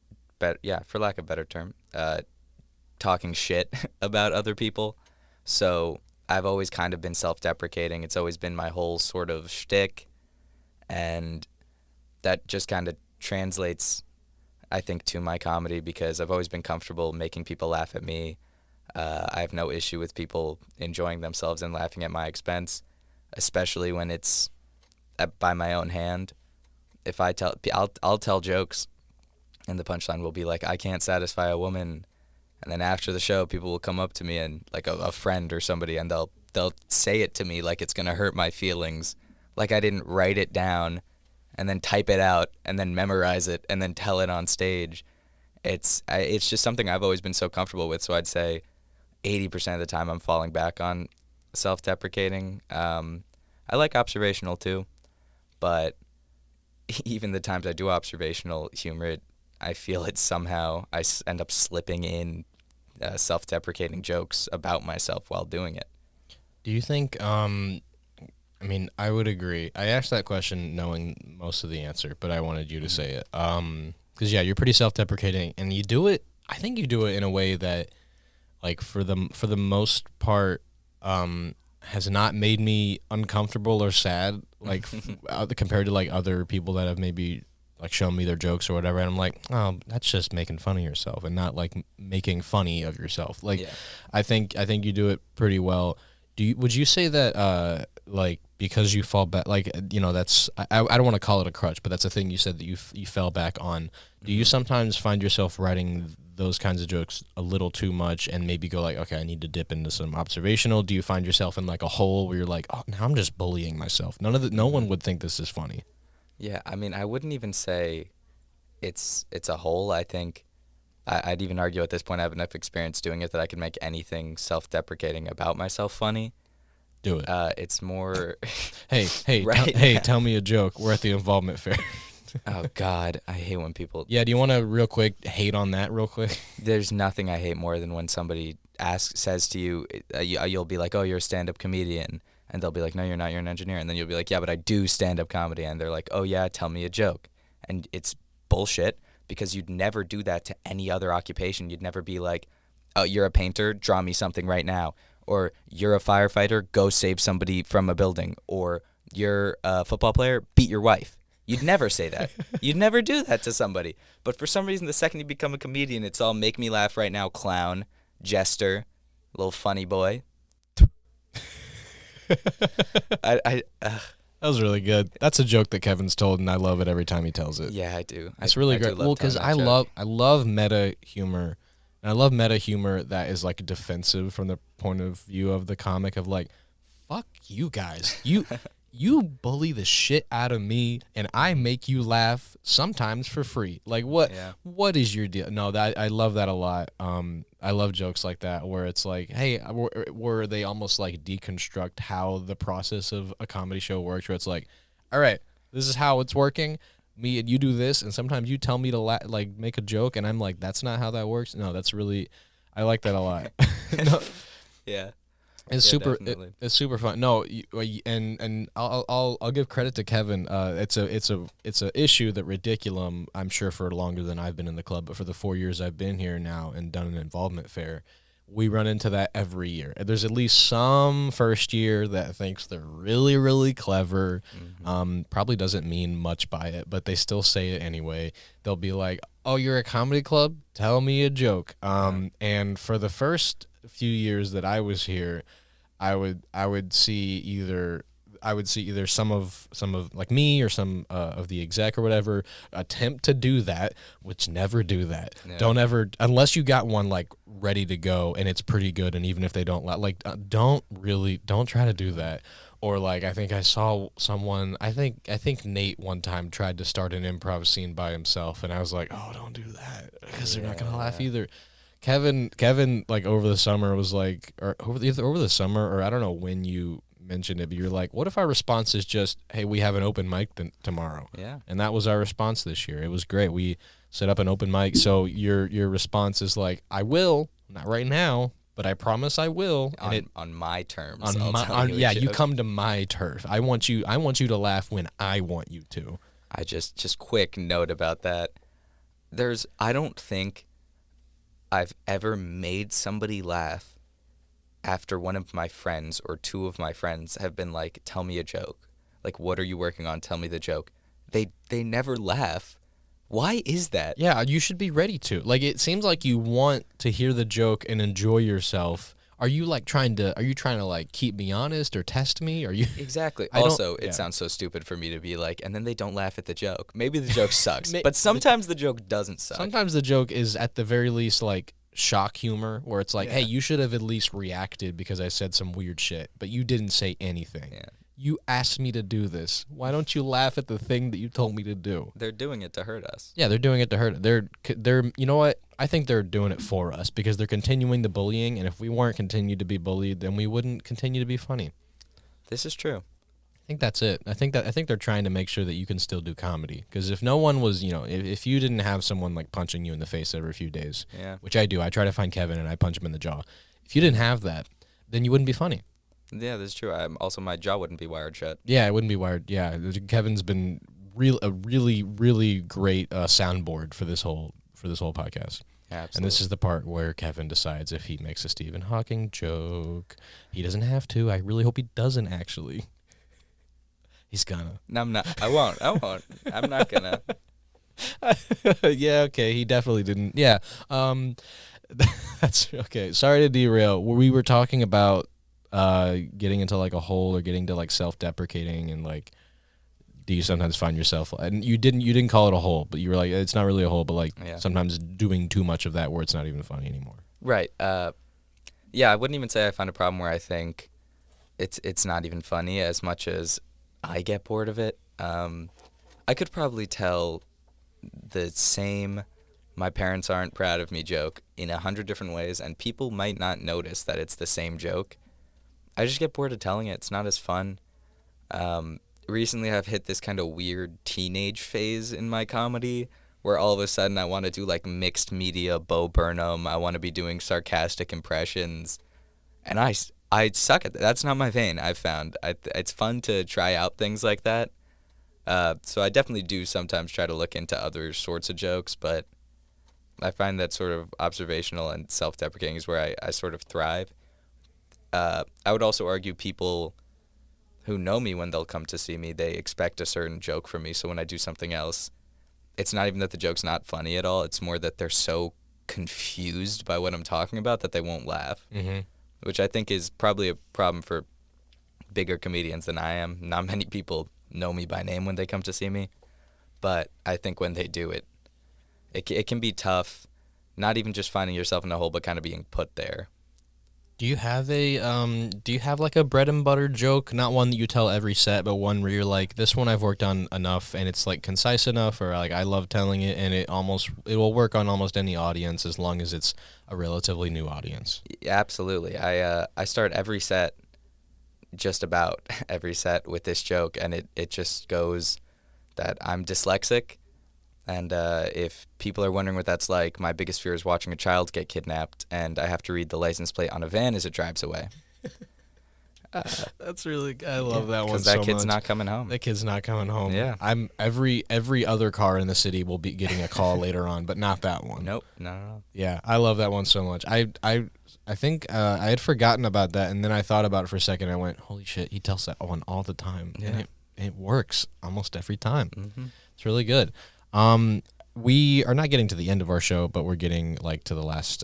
talking shit about other people. So I've always kind of been self-deprecating. It's always been my whole sort of shtick, and that just kind of translates, I think, to my comedy because I've always been comfortable making people laugh at me. I have no issue with people enjoying themselves and laughing at my expense, especially when it's by my own hand. If I'll tell jokes, and the punchline will be like, I can't satisfy a woman, and then after the show, people will come up to me and like a friend or somebody, and they'll say it to me like it's gonna hurt my feelings, like I didn't write it down, and then type it out, and then memorize it, and then tell it on stage. It's just something I've always been so comfortable with. So I'd say, 80% of the time I'm falling back on self-deprecating. I like observational too, but even the times I do observational humor, I feel it somehow I end up slipping in self-deprecating jokes about myself while doing it. Do you think, I mean, I would agree. I asked that question knowing most of the answer, but I wanted you to say it. Because, yeah, you're pretty self-deprecating, and you do it, I think you do it in a way that, like, for the most part, has not made me uncomfortable or sad, like, compared to, like, other people that have maybe, like, shown me their jokes or whatever, and I'm like, oh, that's just making fun of yourself and not, like, making funny of yourself. Like, I think you do it pretty well. Would you say that, like, because you fall back, like, you know, that's, I don't want to call it a crutch, but that's a thing you said that you fell back on. Do you sometimes find yourself writing those kinds of jokes a little too much and maybe go like, okay, I need to dip into some observational? Do you find yourself in like a hole where you're like, oh, now I'm just bullying myself? No one would think this is funny. Yeah, I mean, I wouldn't even say it's a hole. I think I'd even argue at this point I have enough experience doing it that I can make anything self-deprecating about myself funny. Do it. It's more. Hey, Right? tell me a joke. We're at the involvement fair. Oh God, I hate when people. Yeah, do you want to real quick hate on that real quick? There's nothing I hate more than when somebody says to you, you'll be like, oh, you're a stand-up comedian, and they'll be like, no, you're not, you're an engineer, and then you'll be like, yeah, but I do stand-up comedy, and they're like, oh yeah, tell me a joke, and it's bullshit because you'd never do that to any other occupation. You'd never be like, oh, you're a painter, draw me something right now, or you're a firefighter, go save somebody from a building, or you're a football player, beat your wife. You'd never say that. You'd never do that to somebody. But for some reason, the second you become a comedian, it's all make me laugh right now, clown, jester, little funny boy. That was really good. That's a joke that Kevin's told, and I love it every time he tells it. Yeah, I do. It's really great. Well, because I love meta humor, and I love meta humor that is like defensive from the point of view of the comic of like, fuck you guys, you bully the shit out of me, and I make you laugh sometimes for free. Like, what? Yeah. What is your deal? No, I love that a lot. I love jokes like that where it's like, hey, where they almost like deconstruct how the process of a comedy show works. Where it's like, all right, this is how it's working. Me and you do this, and sometimes you tell me to like make a joke, and I'm like, that's not how that works. No, that's really, I like that a lot. No. Yeah. It's super. It's super fun. No, and I'll give credit to Kevin. It's a issue that Ridiculum, I'm sure, for longer than I've been in the club, but for the 4 years I've been here now and done an involvement fair, we run into that every year. There's at least some first year that thinks they're really, really clever. Probably doesn't mean much by it, but they still say it anyway. They'll be like, "Oh, you're a comedy club? Tell me a joke." And for the first few years that I was here, I would see either some of like me or some of the exec or whatever attempt to do that, which never do that. Yeah. Don't ever, unless you got one like ready to go and it's pretty good, and even if they don't don't try to do that. Or like, I think I saw someone, I think Nate one time tried to start an improv scene by himself, and I was like, oh, don't do that because they're not gonna laugh either. Kevin, like over the summer was like, or either over the summer or I don't know when you mentioned it, but you're like, what if our response is just, hey, we have an open mic tomorrow? Yeah. And that was our response this year. It was great. We set up an open mic. So your response is like, I will, not right now, but I promise I will. On my terms. You come to my turf. I want you to laugh when I want you to. I just quick note about that. I don't think I've ever made somebody laugh after one of my friends or two of my friends have been like, tell me a joke. Like, what are you working on? Tell me the joke. They never laugh. Why is that? Yeah, you should be ready to. Like, it seems like you want to hear the joke and enjoy yourself. Are you trying to like keep me honest or test me? Are you Exactly. Also, it sounds so stupid for me to be like, and then they don't laugh at the joke. Maybe the joke sucks, but sometimes the joke doesn't suck. Sometimes the joke is at the very least like shock humor, where it's like, hey, you should have at least reacted because I said some weird shit, but you didn't say anything. Yeah. You asked me to do this. Why don't you laugh at the thing that you told me to do? They're doing it to hurt us. Yeah, they're doing it to hurt. They're. You know what? I think they're doing it for us because they're continuing the bullying. And if we weren't continued to be bullied, then we wouldn't continue to be funny. This is true. I think that's it. I think they're trying to make sure that you can still do comedy. Because if no one was, if you didn't have someone like punching you in the face every few days, which I do, I try to find Kevin and I punch him in the jaw. If you didn't have that, then you wouldn't be funny. Yeah, that's true. Also, my jaw wouldn't be wired shut. Yeah, it wouldn't be wired. Yeah, Kevin's been a really great soundboard for this whole podcast. Yeah, absolutely. And this is the part where Kevin decides if he makes a Stephen Hawking joke. He doesn't have to. I really hope he doesn't, actually. He's gonna. No, I'm not. I won't. I'm not gonna. Yeah, okay. He definitely didn't. Yeah. That's okay. Sorry to derail. We were talking about getting into like a hole or getting to like self-deprecating and like, do you sometimes find yourself, and you didn't call it a hole, but you were like, it's not really a hole, but like sometimes doing too much of that where it's not even funny anymore. Right. Yeah, I wouldn't even say I find a problem where I think it's not even funny as much as I get bored of it. I could probably tell the same "my parents aren't proud of me" joke in 100 different ways, and people might not notice that it's the same joke. I just get bored of telling it. It's not as fun. Recently, I've hit this kind of weird teenage phase in my comedy where all of a sudden I want to do like mixed media Bo Burnham. I want to be doing sarcastic impressions, and I suck at that. That's not my vein, I've found. It's fun to try out things like that. So I definitely do sometimes try to look into other sorts of jokes, but I find that sort of observational and self-deprecating is where I sort of thrive. I would also argue people who know me, when they'll come to see me, they expect a certain joke from me. So when I do something else, it's not even that the joke's not funny at all. It's more that they're so confused by what I'm talking about that they won't laugh, which I think is probably a problem for bigger comedians than I am. Not many people know me by name when they come to see me, but I think when they do it can be tough, not even just finding yourself in a hole, but kind of being put there. Do you have like a bread and butter joke? Not one that you tell every set, but one where you're like, this one I've worked on enough and it's like concise enough, or like I love telling it and it will work on almost any audience as long as it's a relatively new audience. Yeah, absolutely. I start just about every set with this joke, and it just goes that I'm dyslexic. And if people are wondering what that's like, my biggest fear is watching a child get kidnapped, and I have to read the license plate on a van as it drives away. That's really, I love that one so much. Because that kid's not coming home. That kid's not coming home. Yeah. I'm every other car in the city will be getting a call later on, but not that one. Nope, no. Yeah, I love that one so much. I think I had forgotten about that, and then I thought about it for a second. And I went, holy shit, he tells that one all the time, and it works almost every time. Mm-hmm. It's really good. We are not getting to the end of our show, but we're getting like to the last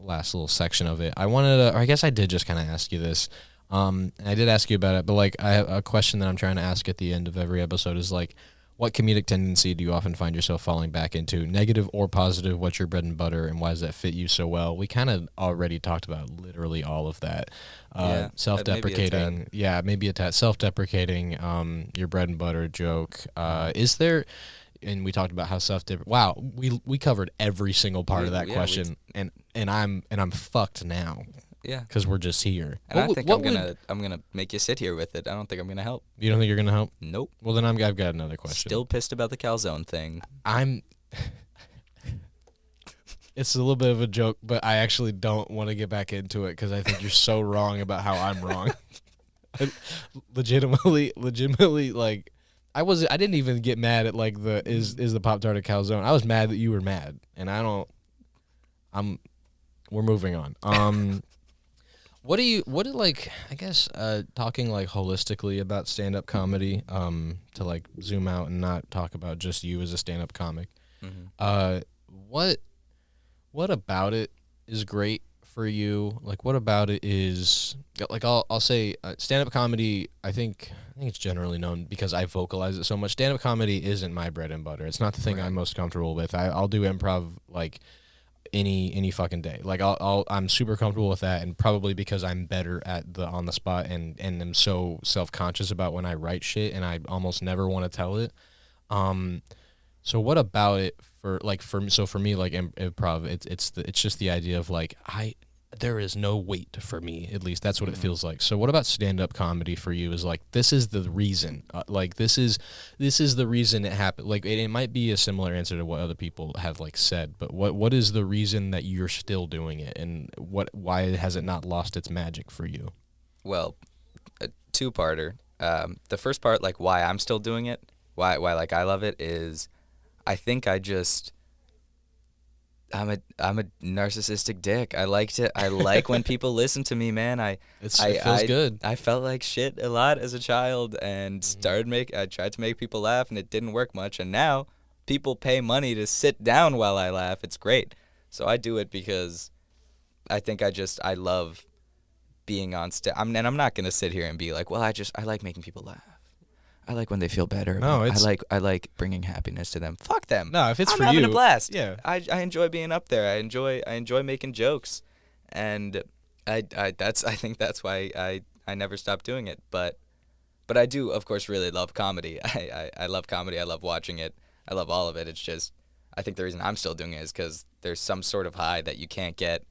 little section of it. I wanted to, or I guess I did just kind of ask you this. I did ask you about it, but like I have a question that I'm trying to ask at the end of every episode is like, what comedic tendency do you often find yourself falling back into, negative or positive? What's your bread and butter, and why does that fit you so well? We kind of already talked about literally all of that. Self-deprecating. Maybe a tad. Self-deprecating, your bread and butter joke. Is there... And we talked about how self-deprecating. Wow, we covered every single part of that question, and I'm fucked now. Yeah, because we're just here. And I think I'm gonna make you sit here with it. I don't think I'm gonna help. You don't think you're gonna help? Nope. Well, then I've got another question. Still pissed about the calzone thing. It's a little bit of a joke, but I actually don't want to get back into it because I think you're so wrong about how I'm wrong. legitimately, like. I didn't even get mad at like is the Pop-Tart a calzone. I was mad that you were mad, and we're moving on. Talking like holistically about stand-up comedy, to like zoom out and not talk about just you as a stand-up comic. Mm-hmm. What about it is great for you? Like, what about it is like I'll say stand-up comedy. I think it's generally known because I vocalize it so much. Stand-up comedy isn't my bread and butter. It's not the thing I'm most comfortable with. I'll do improv like any fucking day. Like I'm super comfortable with that, and probably because I'm better at the on the spot and am so self-conscious about when I write shit, and I almost never want to tell it. So what about it for me, like improv, it's just the idea of like there is no weight for me, at least that's what it feels like. So what about stand-up comedy for you? Is like, this is the reason, like this is the reason it happened. Like it might be a similar answer to what other people have like said, but what is the reason that you're still doing it, and why has it not lost its magic for you? Well, a two-parter. The first part, like why I'm still doing it, why like I love it, is I think I'm a narcissistic dick. I like when people listen to me, man. It feels good. I felt like shit a lot as a child, and I tried to make people laugh, and it didn't work much. And now people pay money to sit down while I laugh. It's great. So I do it because I think I love being on stage. And I'm not gonna sit here and be like, well, I like making people laugh. I like when they feel better. No, I like bringing happiness to them. Fuck them. No, if it's I'm for having you, a blast. yeah. I enjoy being up there. I enjoy making jokes, and I think that's why I never stopped doing it. But I do, of course, really love comedy. I love comedy. I love watching it. I love all of it. It's just, I think the reason I'm still doing it is because there's some sort of high that you can't get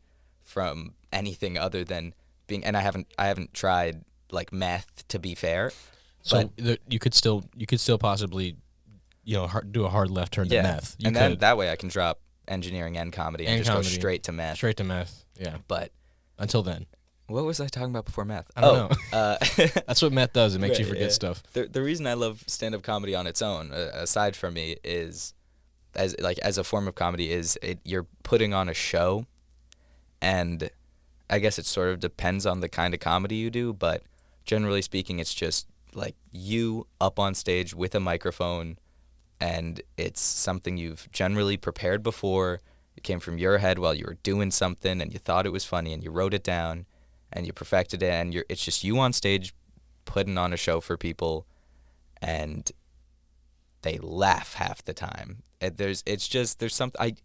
from anything other than being. And I haven't tried like meth, to be fair. So you could still possibly, do a hard left turn to meth. Then that way I can drop engineering and comedy and just go straight to meth. Straight to meth, yeah. But until then, what was I talking about before meth? I don't know. That's what meth does. It makes you forget stuff. The reason I love stand-up comedy on its own, aside from me, is as a form of comedy, is you're putting on a show, and I guess it sort of depends on the kind of comedy you do, but generally speaking, it's just like you up on stage with a microphone, and it's something you've generally prepared before. It came from your head while you were doing something, and you thought it was funny, and you wrote it down, and you perfected it, and it's just you on stage putting on a show for people, and they laugh half the time. There's something.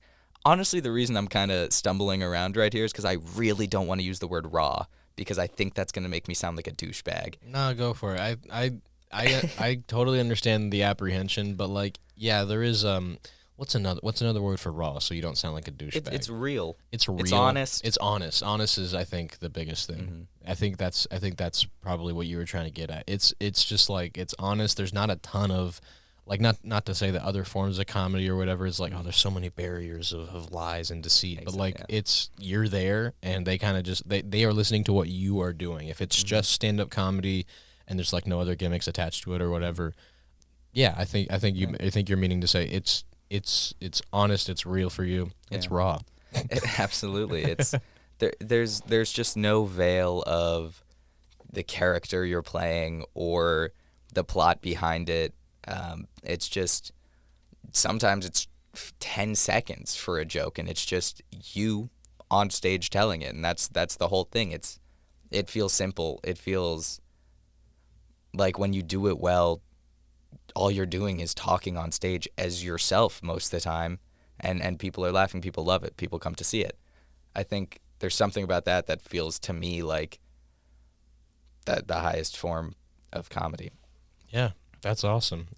Honestly, the reason I'm kind of stumbling around right here is because I really don't want to use the word raw, because I think that's going to make me sound like a douchebag. No, go for it. I totally understand the apprehension, but like, yeah, there is what's another word for raw, so you don't sound like a douchebag? It's real. It's real. It's honest. It's honest. Honest is, I think, the biggest thing. I think that's probably what you were trying to get at. It's just like, it's honest. There's not a ton of, like, not to say that other forms of comedy or whatever is like, oh, there's so many barriers of lies and deceit, but like, it's, you're there, and they kind of just, they are listening to what you are doing. If it's just stand-up comedy and there's like no other gimmicks attached to it or whatever, yeah, I think you're meaning to say it's honest, it's real for you, it's raw. Absolutely. It's there's just no veil of the character you're playing or the plot behind it. It's just, sometimes it's 10 seconds for a joke, and it's just you on stage telling it, and that's the whole thing. It feels simple. It feels like when you do it well, all you're doing is talking on stage as yourself most of the time, and people are laughing, people love it, people come to see it. I think there's something about that feels to me like the highest form of comedy. Yeah. That's awesome.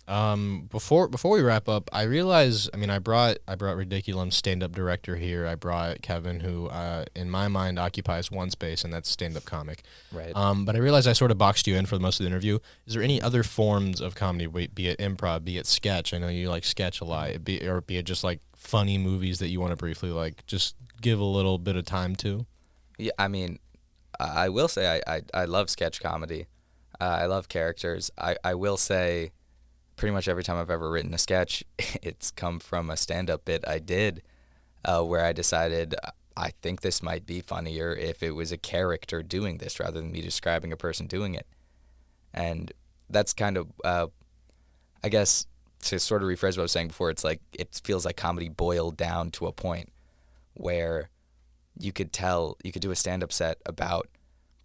Before we wrap up, I realize, I brought Ridiculum's stand-up director here. I brought Kevin, who in my mind occupies one space, and that's stand-up comic. Right. But I realized I sort of boxed you in for most of the interview. Is there any other forms of comedy, be it improv, be it sketch? I know you like sketch a lot, be it just like funny movies that you want to briefly like just give a little bit of time to? Yeah, I will say I love sketch comedy. I love characters. I will say pretty much every time I've ever written a sketch, it's come from a stand-up bit I did where I decided I think this might be funnier if it was a character doing this rather than me describing a person doing it. And that's kind of, I guess, to sort of rephrase what I was saying before, it's like it feels like comedy boiled down to a point where you could do a stand-up set about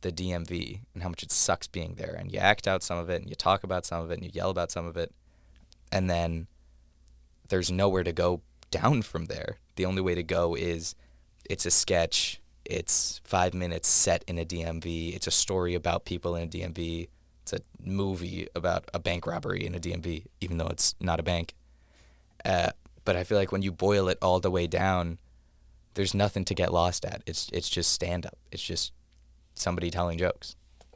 the DMV and how much it sucks being there, and you act out some of it, and you talk about some of it, and you yell about some of it, and then there's nowhere to go down from there. The only way to go is it's a sketch. It's 5 minutes set in a DMV. It's a story about people in a DMV. It's a movie about a bank robbery in a DMV, even though it's not a bank. But I feel like when you boil it all the way down, there's nothing to get lost at. It's just stand-up. It's just somebody telling jokes.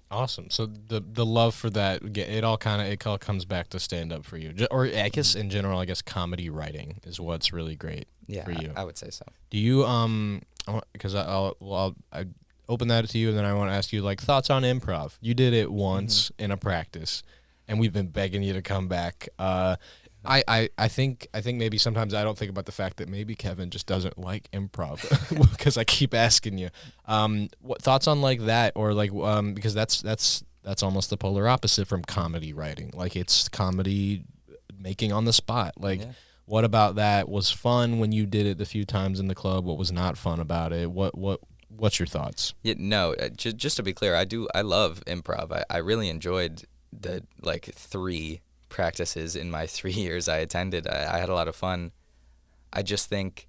Awesome. So the love for that, it all comes back to stand-up for you. Or I guess in general, comedy writing is what's really great for you. I would say so. Do you, because I'll open that to you, and then I want to ask you, like, thoughts on improv. You did it once in a practice, and we've been begging you to come back. I think maybe sometimes I don't think about the fact that maybe Kevin just doesn't like improv because I keep asking you. What thoughts on like that, or like because that's almost the polar opposite from comedy writing. Like, it's comedy making on the spot. Like, what about that was fun when you did it the few times in the club? What was not fun about it? What's your thoughts? Yeah, no, just to be clear, I love improv. I really enjoyed the 3 practices in my 3 years I attended. I had a lot of fun. I just think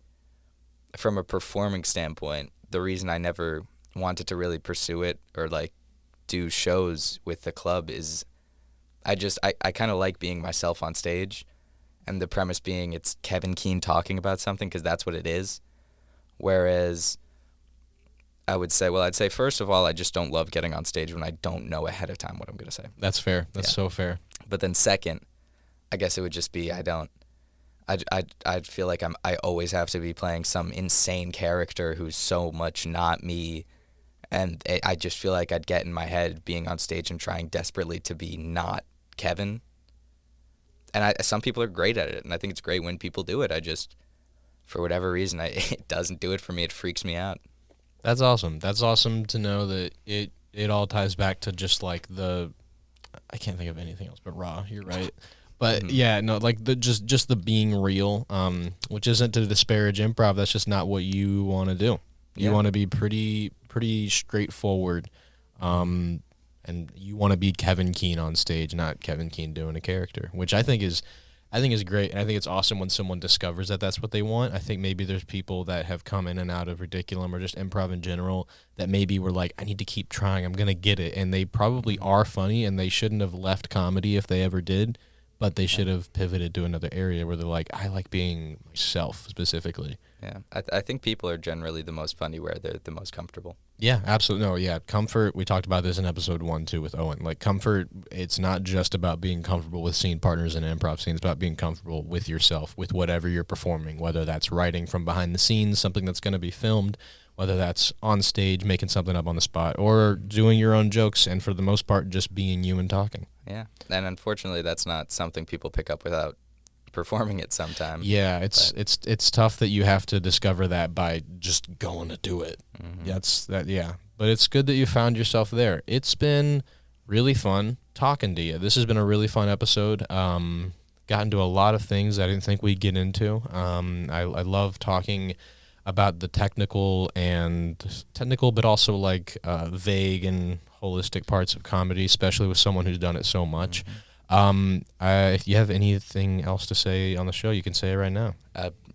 from a performing standpoint, the reason I never wanted to really pursue it or like do shows with the club is I kind of like being myself on stage, and the premise being it's Kevin Keane talking about something, because that's what it is. Whereas I'd say first of all, I just don't love getting on stage when I don't know ahead of time what I'm going to say. That's fair. That's so fair. But then second, I guess it would just be I'd feel like I always have to be playing some insane character who's so much not me, and I just feel like I'd get in my head being on stage and trying desperately to be not Kevin. And some people are great at it, and I think it's great when people do it. I just, for whatever reason, it doesn't do it for me. It freaks me out. That's awesome. That's awesome to know that it all ties back to just like I can't think of anything else but raw. You're right. But yeah, no, like just the being real, which isn't to disparage improv. That's just not what you want to do. You want to be pretty straightforward, and you want to be Kevin Keane on stage, not Kevin Keane doing a character, which I think is great, and I think it's awesome when someone discovers that that's what they want. I think maybe there's people that have come in and out of Ridiculum or just improv in general that maybe were like, I need to keep trying, I'm gonna get it, and they probably are funny, and they shouldn't have left comedy if they ever did, but they should have pivoted to another area where they're like, I like being myself specifically. Yeah, I think people are generally the most funny where they're the most comfortable. Yeah, absolutely. No, yeah, comfort, we talked about this in episode 1 too with Owen. Like, comfort, it's not just about being comfortable with scene partners in an improv scene. It's about being comfortable with yourself, with whatever you're performing, whether that's writing from behind the scenes, something that's going to be filmed, whether that's on stage, making something up on the spot, or doing your own jokes, and for the most part, just being you and talking. Yeah, and unfortunately, that's not something people pick up without performing it sometime. Yeah, it's tough that you have to discover that by just going to do it. Yeah, but it's good that you found yourself there. It's been really fun talking to you. This has been a really fun episode. Got into a lot of things I didn't think we'd get into. I love talking about the technical, but also like vague and holistic parts of comedy, especially with someone who's done it so much. If you have anything else to say on the show, you can say it right now.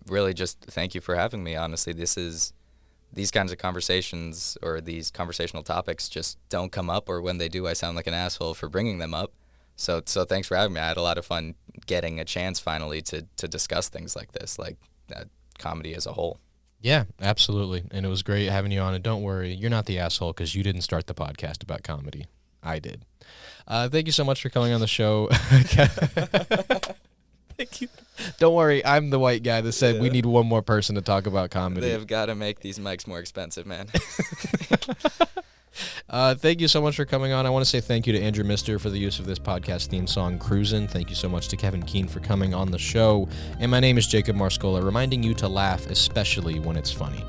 Really, just thank you for having me. Honestly, these kinds of conversations or these conversational topics just don't come up, or when they do, I sound like an asshole for bringing them up. So thanks for having me. I had a lot of fun getting a chance finally to discuss things like this, like comedy as a whole. Yeah, absolutely. And it was great having you on. And don't worry, you're not the asshole because you didn't start the podcast about comedy. I did. Thank you so much for coming on the show. Thank you. Don't worry, I'm the white guy that said we need one more person to talk about comedy. They have got to make these mics more expensive, man. Thank you so much for coming on. I want to say thank you to Andrew Mister for the use of this podcast theme song, Cruisin'. Thank you so much to Kevin Keane for coming on the show. And my name is Jacob Marscola, reminding you to laugh, especially when it's funny.